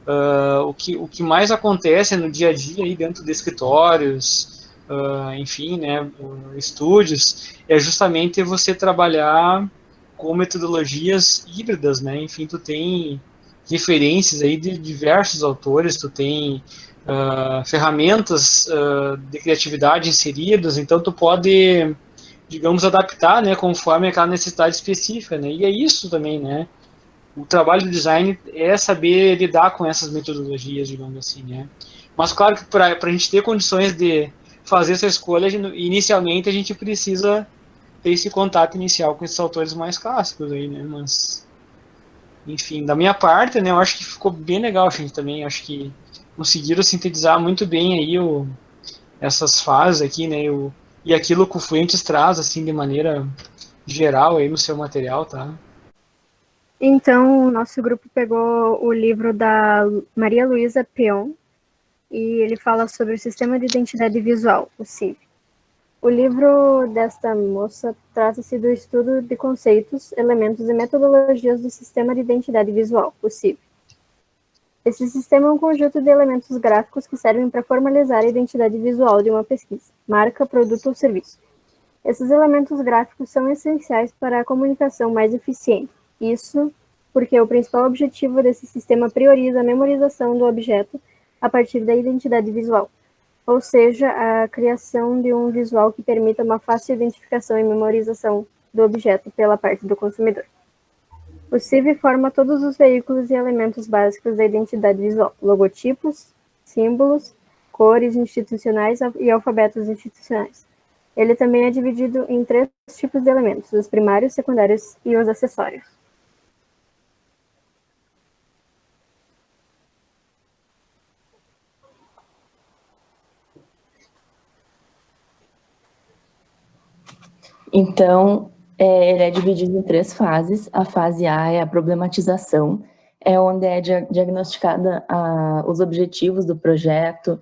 o que mais acontece no dia a dia aí dentro de escritórios, enfim, né, estúdios, é justamente você trabalhar com metodologias híbridas, né, enfim, tu tem referências aí de diversos autores, tu tem ferramentas de criatividade inseridas, então tu pode, digamos, adaptar, né, conforme aquela necessidade específica, né, e é isso também, né, o trabalho do design é saber lidar com essas metodologias, digamos assim, né, mas claro que para a gente ter condições de fazer essa escolha, inicialmente a gente precisa ter esse contato inicial com esses autores mais clássicos aí, né, mas enfim, da minha parte, né, eu acho que ficou bem legal, gente, também, acho que conseguiram sintetizar muito bem aí essas fases aqui, né, e aquilo que o Fuentes traz, assim, de maneira geral aí no seu material, tá? Então, o nosso grupo pegou o livro da Maria Luísa Peon, e ele fala sobre o Sistema de Identidade Visual, o CIV. O livro desta moça trata-se do estudo de conceitos, elementos e metodologias do Sistema de Identidade Visual, o CIV. Esse sistema é um conjunto de elementos gráficos que servem para formalizar a identidade visual de uma pesquisa, marca, produto ou serviço. Esses elementos gráficos são essenciais para a comunicação mais eficiente. Isso porque o principal objetivo desse sistema prioriza a memorização do objeto a partir da identidade visual, ou seja, a criação de um visual que permita uma fácil identificação e memorização do objeto pela parte do consumidor. O CIV forma todos os veículos e elementos básicos da identidade visual: logotipos, símbolos, cores institucionais e alfabetos institucionais. Ele também é dividido em 3 tipos de elementos: os primários, secundários e os acessórios. Então, ele é dividido em 3 fases. A fase A é a problematização, é onde é diagnosticada os objetivos do projeto,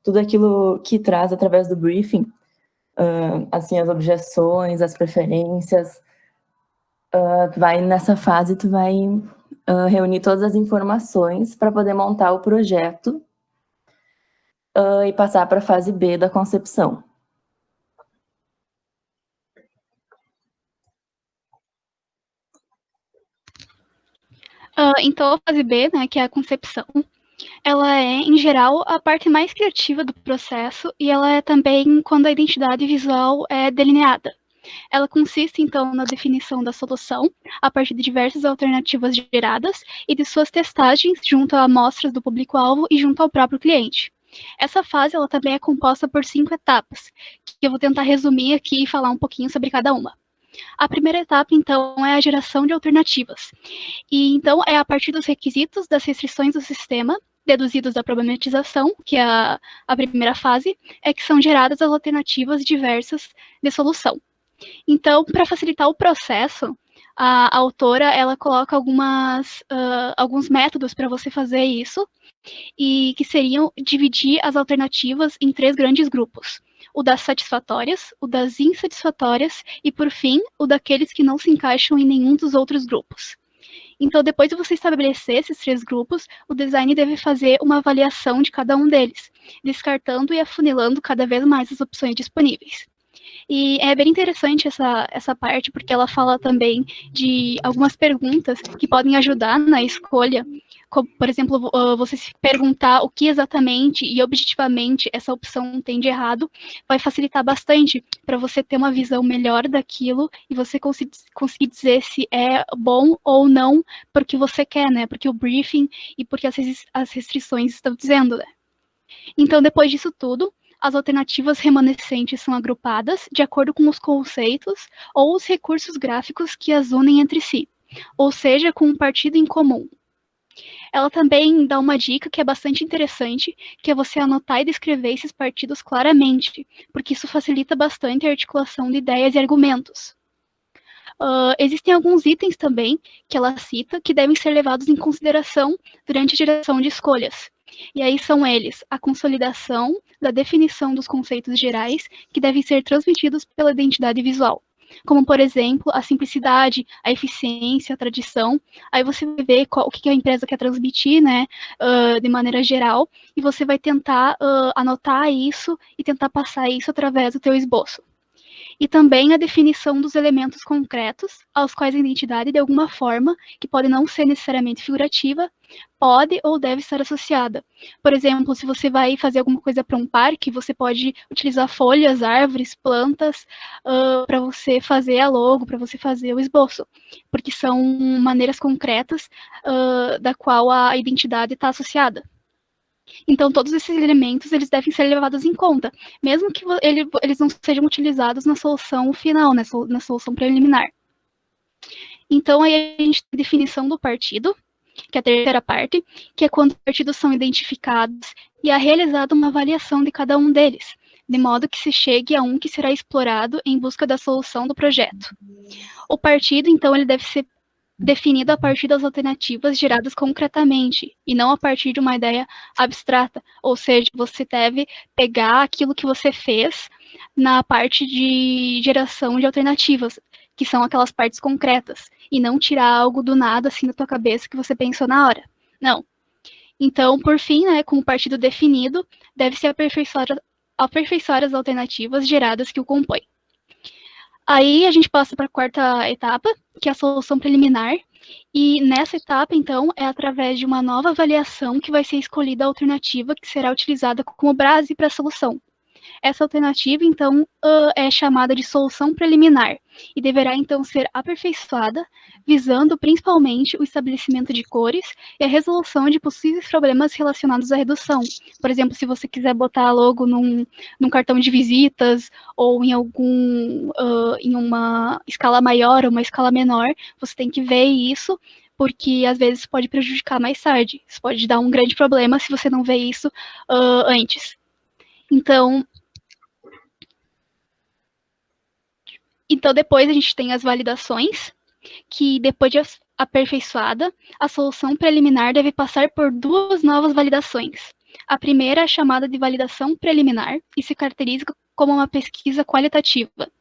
tudo aquilo que traz através do briefing, assim, as objeções, as preferências. Nessa fase, tu vai reunir todas as informações para poder montar o projeto e passar para a fase B da concepção. Então, a fase B, né, que é a concepção, ela é, em geral, a parte mais criativa do processo e ela é também quando a identidade visual é delineada. Ela consiste, então, na definição da solução a partir de diversas alternativas geradas e de suas testagens junto a amostras do público-alvo e junto ao próprio cliente. Essa fase ela também é composta por 5 etapas, que eu vou tentar resumir aqui e falar um pouquinho sobre cada uma. A primeira etapa, então, é a geração de alternativas. E, então, é a partir dos requisitos das restrições do sistema, deduzidos da problematização, que é a primeira fase, é que são geradas as alternativas diversas de solução. Então, para facilitar o processo, a autora ela coloca alguns métodos para você fazer isso, e que seriam dividir as alternativas em 3 grandes grupos: o das satisfatórias, o das insatisfatórias e, por fim, o daqueles que não se encaixam em nenhum dos outros grupos. Então, depois de você estabelecer esses 3 grupos, o design deve fazer uma avaliação de cada um deles, descartando e afunilando cada vez mais as opções disponíveis. E é bem interessante essa parte, porque ela fala também de algumas perguntas que podem ajudar na escolha, como, por exemplo, você se perguntar o que exatamente e objetivamente essa opção tem de errado, vai facilitar bastante para você ter uma visão melhor daquilo e você conseguir dizer se é bom ou não porque você quer, né? Porque o briefing e porque as restrições estão dizendo, né? Então, depois disso tudo, as alternativas remanescentes são agrupadas de acordo com os conceitos ou os recursos gráficos que as unem entre si, ou seja, com um partido em comum. Ela também dá uma dica que é bastante interessante, que é você anotar e descrever esses partidos claramente, porque isso facilita bastante a articulação de ideias e argumentos. Existem alguns itens também que ela cita que devem ser levados em consideração durante a geração de escolhas. E aí são eles: a consolidação da definição dos conceitos gerais que devem ser transmitidos pela identidade visual, como, por exemplo, a simplicidade, a eficiência, a tradição. Aí você vai ver o que a empresa quer transmitir, né, de maneira geral, e você vai tentar anotar isso e tentar passar isso através do teu esboço. E também a definição dos elementos concretos aos quais a identidade, de alguma forma, que pode não ser necessariamente figurativa, pode ou deve estar associada. Por exemplo, se você vai fazer alguma coisa para um parque, você pode utilizar folhas, árvores, plantas, para você fazer a logo, para você fazer o esboço, porque são maneiras concretas da qual a identidade está associada. Então, todos esses elementos, eles devem ser levados em conta, mesmo que eles não sejam utilizados na solução final, na solução preliminar. Então, aí a gente tem a definição do partido, que é a terceira parte, que é quando os partidos são identificados e é realizada uma avaliação de cada um deles, de modo que se chegue a um que será explorado em busca da solução do projeto. O partido, então, ele deve ser definido a partir das alternativas geradas concretamente, e não a partir de uma ideia abstrata, ou seja, você deve pegar aquilo que você fez na parte de geração de alternativas, que são aquelas partes concretas, e não tirar algo do nada, assim, da tua cabeça que você pensou na hora. Não. Então, por fim, né, com o partido definido, deve-se aperfeiçoar as alternativas geradas que o compõem. Aí a gente passa para a quarta etapa, que é a solução preliminar, e nessa etapa, então, é através de uma nova avaliação que vai ser escolhida a alternativa que será utilizada como base para a solução. Essa alternativa, então, é chamada de solução preliminar e deverá, então, ser aperfeiçoada, visando principalmente o estabelecimento de cores e a resolução de possíveis problemas relacionados à redução. Por exemplo, se você quiser botar logo num cartão de visitas ou em uma escala maior ou uma escala menor, você tem que ver isso, porque às vezes pode prejudicar mais tarde. Isso pode dar um grande problema se você não vê isso antes. Então, depois a gente tem as validações, que depois de aperfeiçoada, a solução preliminar deve passar por 2 novas validações. A primeira é chamada de validação preliminar e se caracteriza como uma pesquisa qualitativa.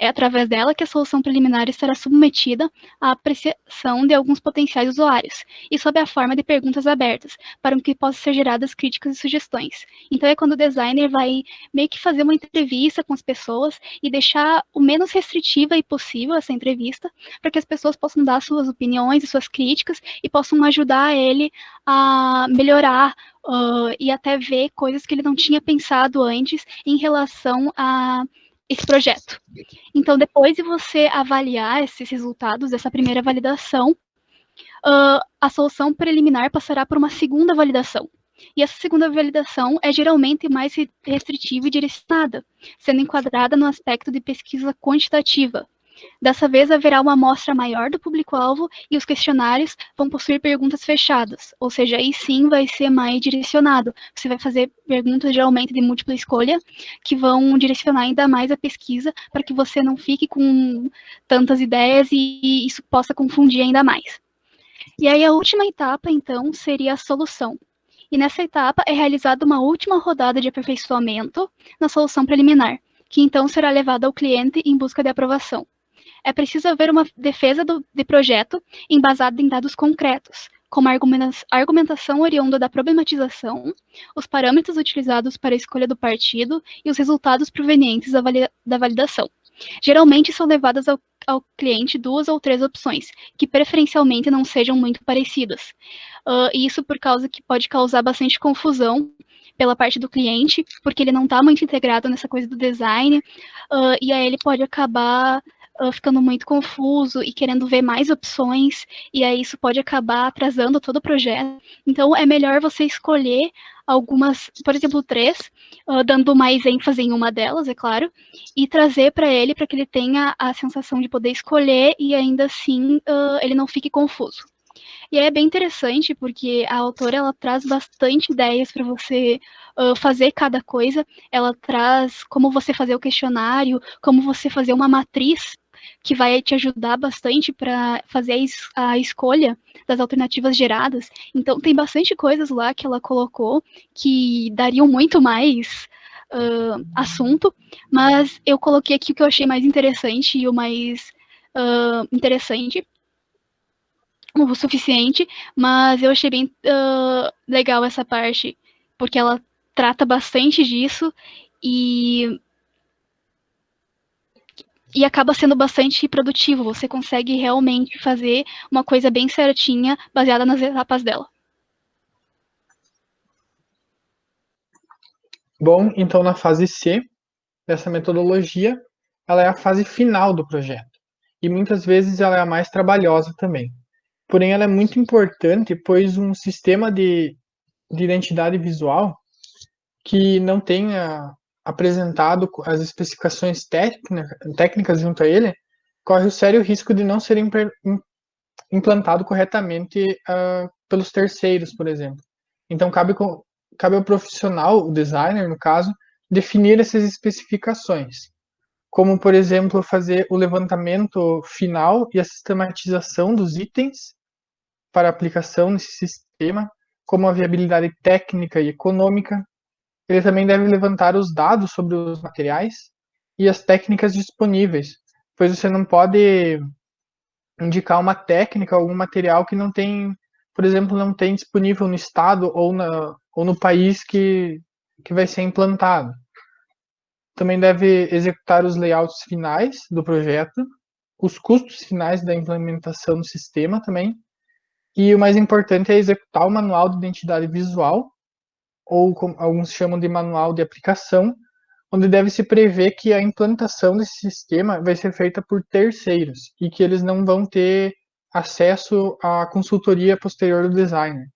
É através dela que a solução preliminar estará submetida à apreciação de alguns potenciais usuários, e sob a forma de perguntas abertas, para que possam ser geradas críticas e sugestões. Então é quando o designer vai meio que fazer uma entrevista com as pessoas e deixar o menos restritiva possível essa entrevista, para que as pessoas possam dar suas opiniões e suas críticas e possam ajudar ele a melhorar e até ver coisas que ele não tinha pensado antes em relação a esse projeto. Então, depois de você avaliar esses resultados dessa primeira validação, a solução preliminar passará por uma segunda validação. E essa segunda validação é geralmente mais restritiva e direcionada, sendo enquadrada no aspecto de pesquisa quantitativa. Dessa vez, haverá uma amostra maior do público-alvo e os questionários vão possuir perguntas fechadas, ou seja, aí sim vai ser mais direcionado. Você vai fazer perguntas geralmente de múltipla escolha, que vão direcionar ainda mais a pesquisa, para que você não fique com tantas ideias e isso possa confundir ainda mais. E aí a última etapa, então, seria a solução. E nessa etapa é realizada uma última rodada de aperfeiçoamento na solução preliminar, que então será levada ao cliente em busca de aprovação. é preciso haver uma defesa de projeto embasada em dados concretos, como a argumentação oriunda da problematização, os parâmetros utilizados para a escolha do partido e os resultados provenientes da validação. Geralmente são levadas ao cliente 2 ou 3 opções, que preferencialmente não sejam muito parecidas. Isso por causa que pode causar bastante confusão pela parte do cliente, porque ele não está muito integrado nessa coisa do design, e aí ele pode acabar ficando muito confuso e querendo ver mais opções, e aí isso pode acabar atrasando todo o projeto. Então, é melhor você escolher algumas, por exemplo, 3, dando mais ênfase em uma delas, é claro, e trazer para ele, para que ele tenha a sensação de poder escolher e ainda assim ele não fique confuso. E é bem interessante, porque a autora ela traz bastante ideias para você fazer cada coisa. Ela traz como você fazer o questionário, como você fazer uma matriz, que vai te ajudar bastante para fazer a escolha das alternativas geradas. Então, tem bastante coisas lá que ela colocou que dariam muito mais assunto, mas eu coloquei aqui o que eu achei mais interessante e o mais interessante, o suficiente, mas eu achei bem legal essa parte, porque ela trata bastante disso e acaba sendo bastante produtivo. Você consegue realmente fazer uma coisa bem certinha, baseada nas etapas dela. Bom, então na fase C dessa metodologia, ela é a fase final do projeto. E muitas vezes ela é a mais trabalhosa também. Porém, ela é muito importante, pois um sistema de identidade visual que não tenha apresentado as especificações técnicas junto a ele, corre o sério risco de não ser implantado corretamente pelos terceiros, por exemplo. Então, cabe ao profissional, o designer, no caso, definir essas especificações, como, por exemplo, fazer o levantamento final e a sistematização dos itens para aplicação nesse sistema, como a viabilidade técnica e econômica. Ele também deve levantar os dados sobre os materiais e as técnicas disponíveis, pois você não pode indicar uma técnica, algum material que não tem, por exemplo, não tem disponível no estado ou no país que vai ser implantado. Também deve executar os layouts finais do projeto, os custos finais da implementação do sistema também, e o mais importante é executar o manual de identidade visual, ou como alguns chamam de manual de aplicação, onde deve-se prever que a implantação desse sistema vai ser feita por terceiros e que eles não vão ter acesso à consultoria posterior do designer.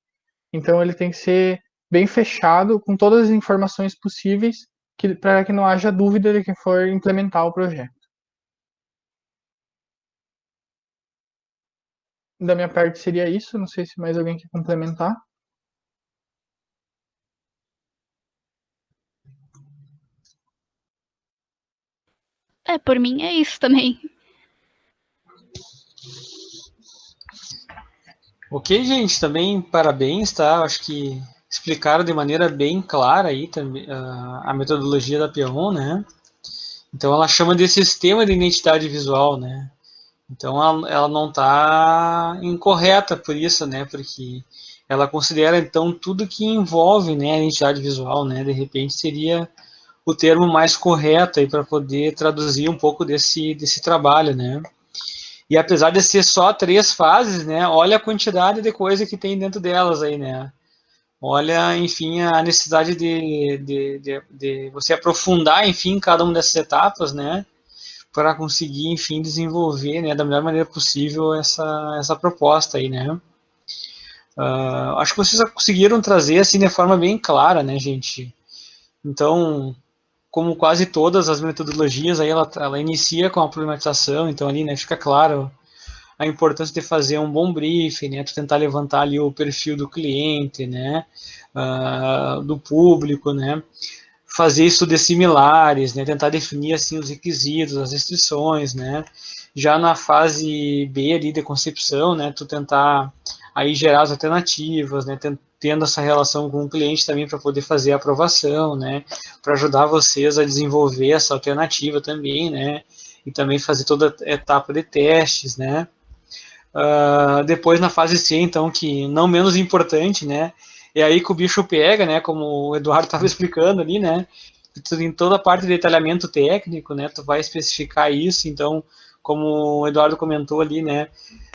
Então, ele tem que ser bem fechado, com todas as informações possíveis, para que não haja dúvida de quem for implementar o projeto. Da minha parte seria isso, não sei se mais alguém quer complementar. Por mim é isso também. Ok, gente, também parabéns, tá? Acho que explicaram de maneira bem clara aí também a metodologia da Pion, né? Então ela chama de sistema de identidade visual, né? Então ela não está incorreta por isso, né? Porque ela considera então tudo que envolve, né, a identidade visual, né? De repente seria o termo mais correto aí para poder traduzir um pouco desse trabalho, né? E apesar de ser só 3 fases, né? Olha a quantidade de coisa que tem dentro delas aí, né? Olha, enfim, a necessidade de você aprofundar, enfim, cada uma dessas etapas, né? Para conseguir, enfim, desenvolver, né, da melhor maneira possível essa proposta aí, né? Acho que vocês conseguiram trazer, assim, de forma bem clara, né, gente? Então, como quase todas as metodologias, aí ela inicia com a problematização, então ali, né, fica claro a importância de fazer um bom briefing, né, tu tentar levantar ali o perfil do cliente, né, do público, né, fazer estudos similares, né, tentar definir assim os requisitos, as restrições, né, já na fase B ali de concepção, né, tu tentar aí gerar as alternativas, né, tendo essa relação com o cliente também para poder fazer a aprovação, né, para ajudar vocês a desenvolver essa alternativa também, né, e também fazer toda a etapa de testes, né? Depois na fase C, então, que não menos importante, né? É aí que o bicho pega, né? Como o Eduardo estava explicando ali, né? Em toda a parte de detalhamento técnico, né? Tu vai especificar isso, então, como o Eduardo comentou ali, né?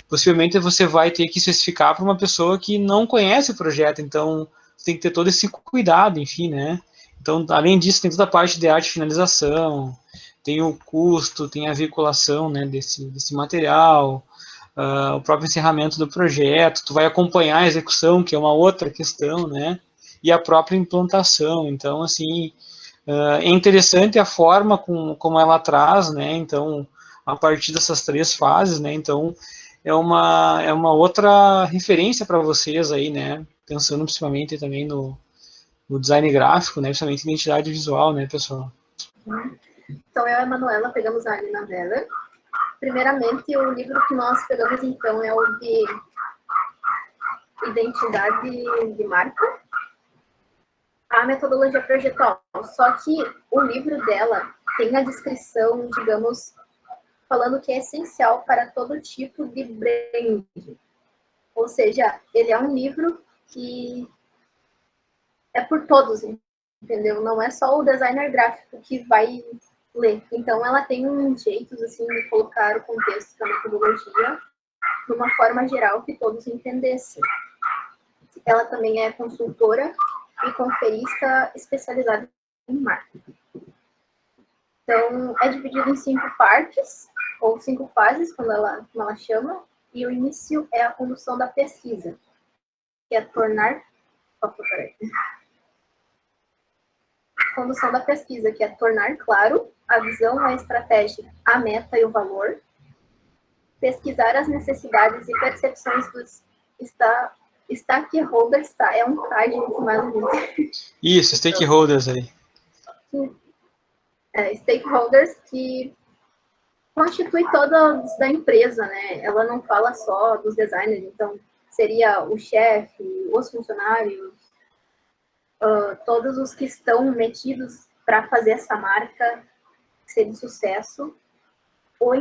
Possivelmente você vai ter que especificar para uma pessoa que não conhece o projeto, então tem que ter todo esse cuidado, enfim, né? Então, além disso, tem toda a parte de arte e finalização, tem o custo, tem a veiculação, né, desse material, o próprio encerramento do projeto, tu vai acompanhar a execução, que é uma outra questão, né? E a própria implantação. Então, assim, é interessante a forma como ela traz, né? Então, a partir dessas 3 fases, né? Então, é uma outra referência para vocês aí, né? Pensando principalmente também no design gráfico, né? Principalmente identidade visual, né, pessoal? Então, eu e a Manuela pegamos a Alina Weller. Primeiramente, o livro que nós pegamos, então, é o de identidade de marca, a metodologia projetual. Só que o livro dela tem a descrição, digamos, falando que é essencial para todo tipo de brand. Ou seja, ele é um livro que é por todos, entendeu? Não é só o designer gráfico que vai ler. Então, ela tem uns jeitos, assim, de colocar o contexto da metodologia de uma forma geral que todos entendessem. Ela também é consultora e conferista especializada em marketing. Então, é dividido em 5 partes, ou 5 fases, como ela chama, e o início é a condução da pesquisa, que é tornar... Condução da pesquisa, que é tornar claro a visão, a estratégia, a meta e o valor, pesquisar as necessidades e percepções dos stakeholders, tá? É um card mais ou menos. Isso, stakeholders aí. Stakeholders que constitui todos da empresa, né? Ela não fala só dos designers, então seria o chefe, os funcionários, todos os que estão metidos para fazer essa marca ser de sucesso, ou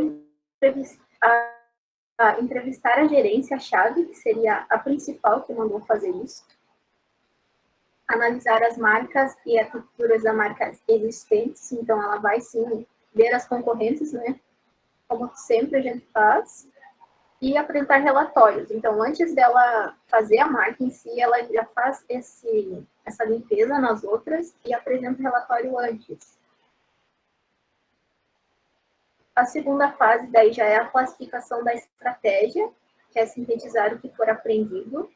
entrevistar a gerência-chave, que seria a principal que mandou fazer isso, analisar as marcas e as culturas das marcas existentes, então ela vai sim ver as concorrentes, né, como sempre a gente faz, e apresentar relatórios. Então, antes dela fazer a marca em si, ela já faz essa limpeza nas outras e apresenta o relatório antes. A segunda fase daí já é a classificação da estratégia, que é sintetizar o que for aprendido,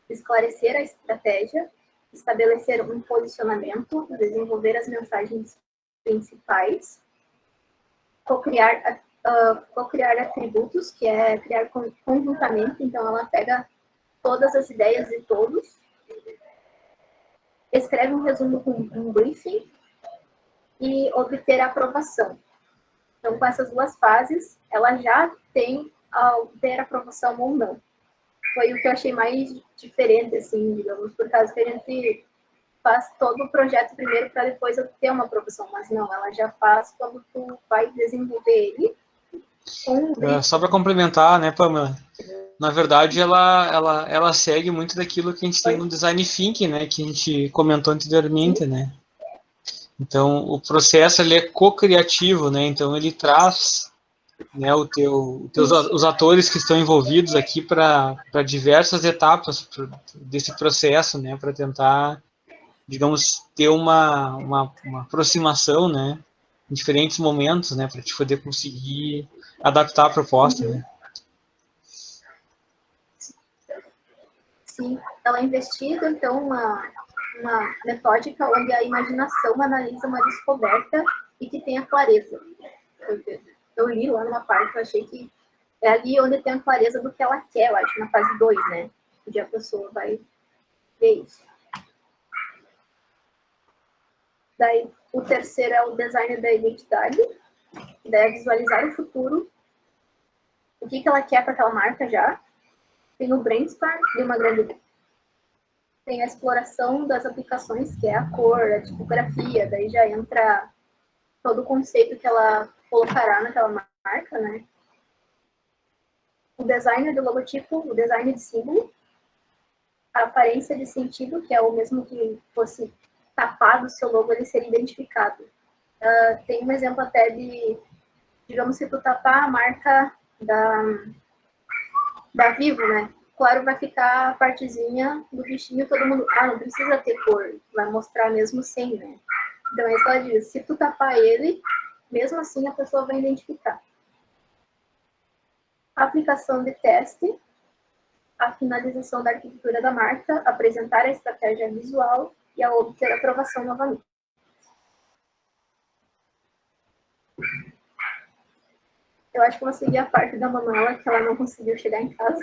esclarecer a estratégia, estabelecer um posicionamento, desenvolver as mensagens principais, co-criar atributos, que é criar conjuntamente, então ela pega todas as ideias de todos, escreve um resumo com um briefing e obter a aprovação. Então, com essas 2 fases, ela já tem a obter aprovação ou não. Foi o que eu achei mais diferente, assim, digamos, por causa que a gente faz todo o projeto primeiro para depois obter uma aprovação, mas não, ela já faz quando tu vai desenvolver ele. Só para complementar, né, Pamela? Na verdade, ela segue muito daquilo que a gente tem no Design Thinking, né, que a gente comentou anteriormente, né? Então, o processo ele é co-criativo, né? Então, ele traz, né, os atores que estão envolvidos aqui para diversas etapas desse processo, né? Para tentar, digamos, ter uma aproximação, né? Em diferentes momentos, né? Para te poder conseguir adaptar a proposta, né? Sim, ela é investida, então, uma metódica onde a imaginação analisa uma descoberta e que tenha clareza. Eu li lá numa parte, eu achei que é ali onde tem a clareza do que ela quer, eu acho, na fase 2, né? Onde a pessoa vai ver isso. Daí, o terceiro é o design da identidade, que daí é visualizar o futuro, o que ela quer para aquela marca já. Tem o brainstorm de uma grande ideia. Tem a exploração das aplicações, que é a cor, a tipografia, daí já entra todo o conceito que ela colocará naquela marca, né? O design do logotipo, o design de símbolo, a aparência de sentido, que é o mesmo que fosse tapado o seu logo, ele seria identificado. Tem um exemplo até de, digamos, se tu tapar a marca da Vivo, né? Claro, vai ficar a partezinha do bichinho, todo mundo, não precisa ter cor, vai mostrar mesmo sem, né? Então, é isso que ela diz, se tu tapar ele, mesmo assim a pessoa vai identificar. Aplicação de teste, a finalização da arquitetura da marca, apresentar a estratégia visual e a obter aprovação novamente. Eu acho que eu vou seguir a parte da Manuela, que ela não conseguiu chegar em casa.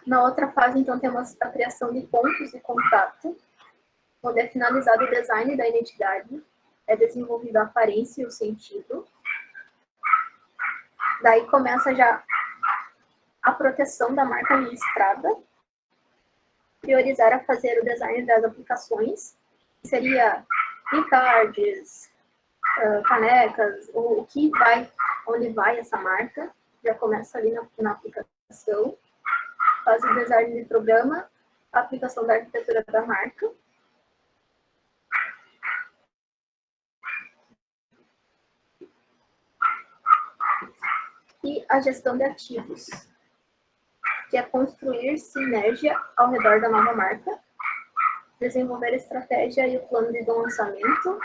Na outra fase, então, temos a criação de pontos de contato, onde é finalizado o design da identidade, é desenvolvida a aparência e o sentido. Daí começa já a proteção da marca registrada, priorizar a fazer o design das aplicações, que seria encardes, canecas, o que vai, onde vai essa marca, já começa ali na aplicação. Faz o design de programa, a aplicação da arquitetura da marca. E a gestão de ativos, que é construir sinergia ao redor da nova marca, desenvolver a estratégia e o plano de lançamento.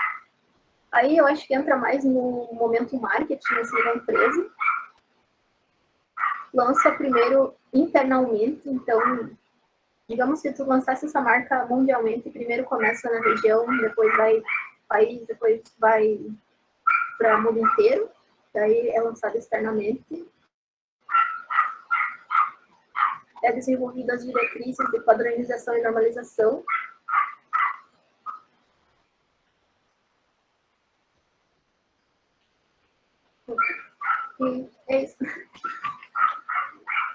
Aí eu acho que entra mais no momento marketing assim, da empresa. Lança primeiro internamente, então, digamos que tu lançasse essa marca mundialmente, primeiro começa na região, depois vai país, depois vai para o mundo inteiro, daí é lançado externamente. É desenvolvido as diretrizes de padronização e normalização. E é isso.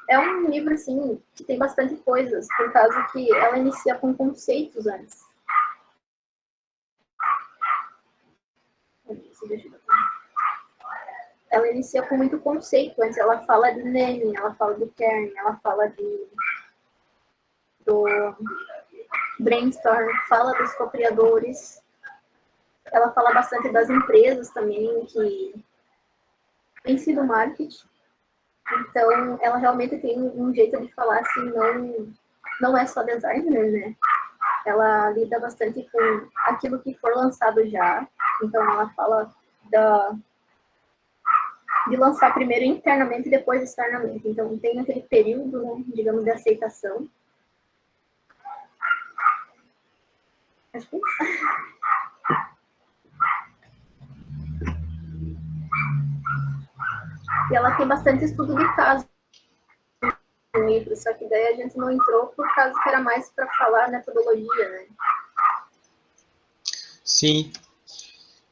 É um livro, assim, que tem bastante coisas, por causa que ela inicia com conceitos antes. Ela inicia com muito conceito antes. Ela fala de naming, ela fala do kern, ela fala do brainstorm, fala dos co-criadores. Ela fala bastante das empresas também, que tem sido marketing. Então, ela realmente tem um jeito de falar assim, não é só designer, né? Ela lida bastante com aquilo que for lançado já. Então, ela fala de lançar primeiro internamente e depois externamente. Então, tem aquele período, né, digamos, de aceitação. Acho que é isso. E ela tem bastante estudo de caso no livro, só que daí a gente não entrou por causa que era mais para falar metodologia, né? Sim.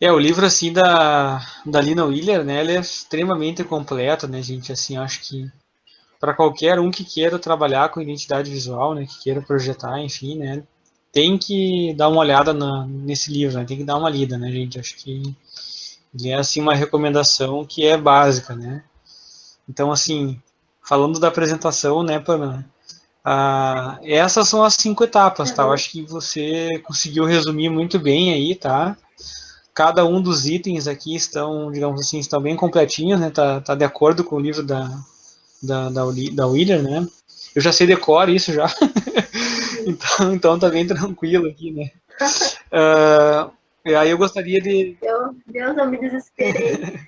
O livro, assim, da Lina Wheeler, né, ele é extremamente completo, né, gente, assim, acho que para qualquer um que queira trabalhar com identidade visual, né, que queira projetar, enfim, né, tem que dar uma olhada nesse livro, né, tem que dar uma lida, né, gente, acho que ele é, assim, uma recomendação que é básica, né. Então, assim, falando da apresentação, né, Pamela, essas são as 5 etapas, tá? Eu acho que você conseguiu resumir muito bem aí, tá? Cada um dos itens aqui estão, digamos assim, estão bem completinhos, né? Tá de acordo com o livro da Wheeler, né? Eu já sei decor isso já, então tá bem tranquilo aqui, né? E aí eu gostaria de... Deus, eu me desesperei.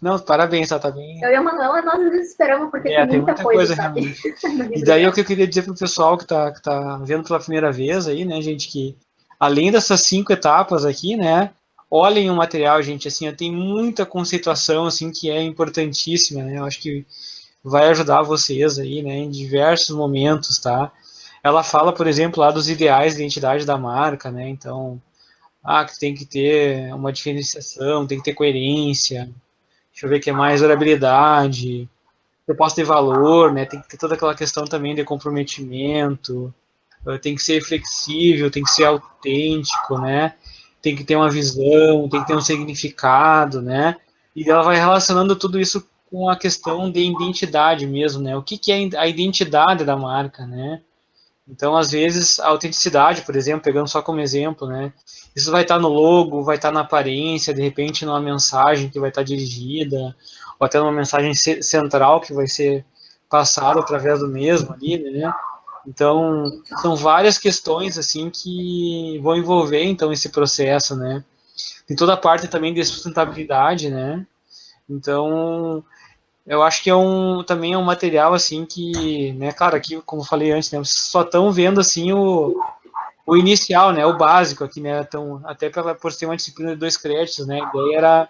Não, parabéns, tá bem... Eu e a Manuela, nós nos desesperamos porque tem muita coisa, sabe? Realmente. E daí o que eu queria dizer pro pessoal que tá vendo pela primeira vez aí, né, gente, que além dessas 5 etapas aqui, né, olhem o material, gente, assim, tem muita conceituação, assim, que é importantíssima, né, eu acho que vai ajudar vocês aí, né, em diversos momentos, tá? Ela fala, por exemplo, lá dos ideais de identidade da marca, né, então, que tem que ter uma diferenciação, tem que ter coerência, deixa eu ver o que é mais, durabilidade, proposta de valor, né, tem que ter toda aquela questão também de comprometimento, tem que ser flexível, tem que ser autêntico, né? Tem que ter uma visão, tem que ter um significado, né? E ela vai relacionando tudo isso com a questão de identidade mesmo, né? O que é a identidade da marca, né? Então, às vezes, a autenticidade, por exemplo, pegando só como exemplo, né? Isso vai estar no logo, vai estar na aparência, de repente numa mensagem que vai estar dirigida, ou até numa mensagem central que vai ser passada através do mesmo ali, né? Então, são várias questões, assim, que vão envolver, então, esse processo, né? Tem toda a parte também de sustentabilidade, né? Então, eu acho que também é um material, assim, que, né, claro, aqui, como eu falei antes, né, vocês só estão vendo, assim, o inicial, né, o básico aqui, né, então, até por ser uma disciplina de 2 créditos, né, a ideia era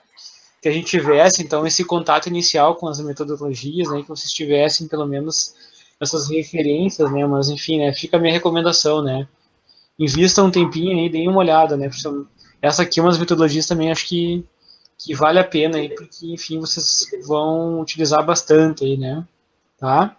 que a gente tivesse, então, esse contato inicial com as metodologias, né, que vocês tivessem, pelo menos, essas referências, né, mas, enfim, né, fica a minha recomendação, né, invista um tempinho aí, deem uma olhada, né, essa aqui é umas metodologias também, acho que vale a pena aí, porque, enfim, vocês vão utilizar bastante aí, né, tá?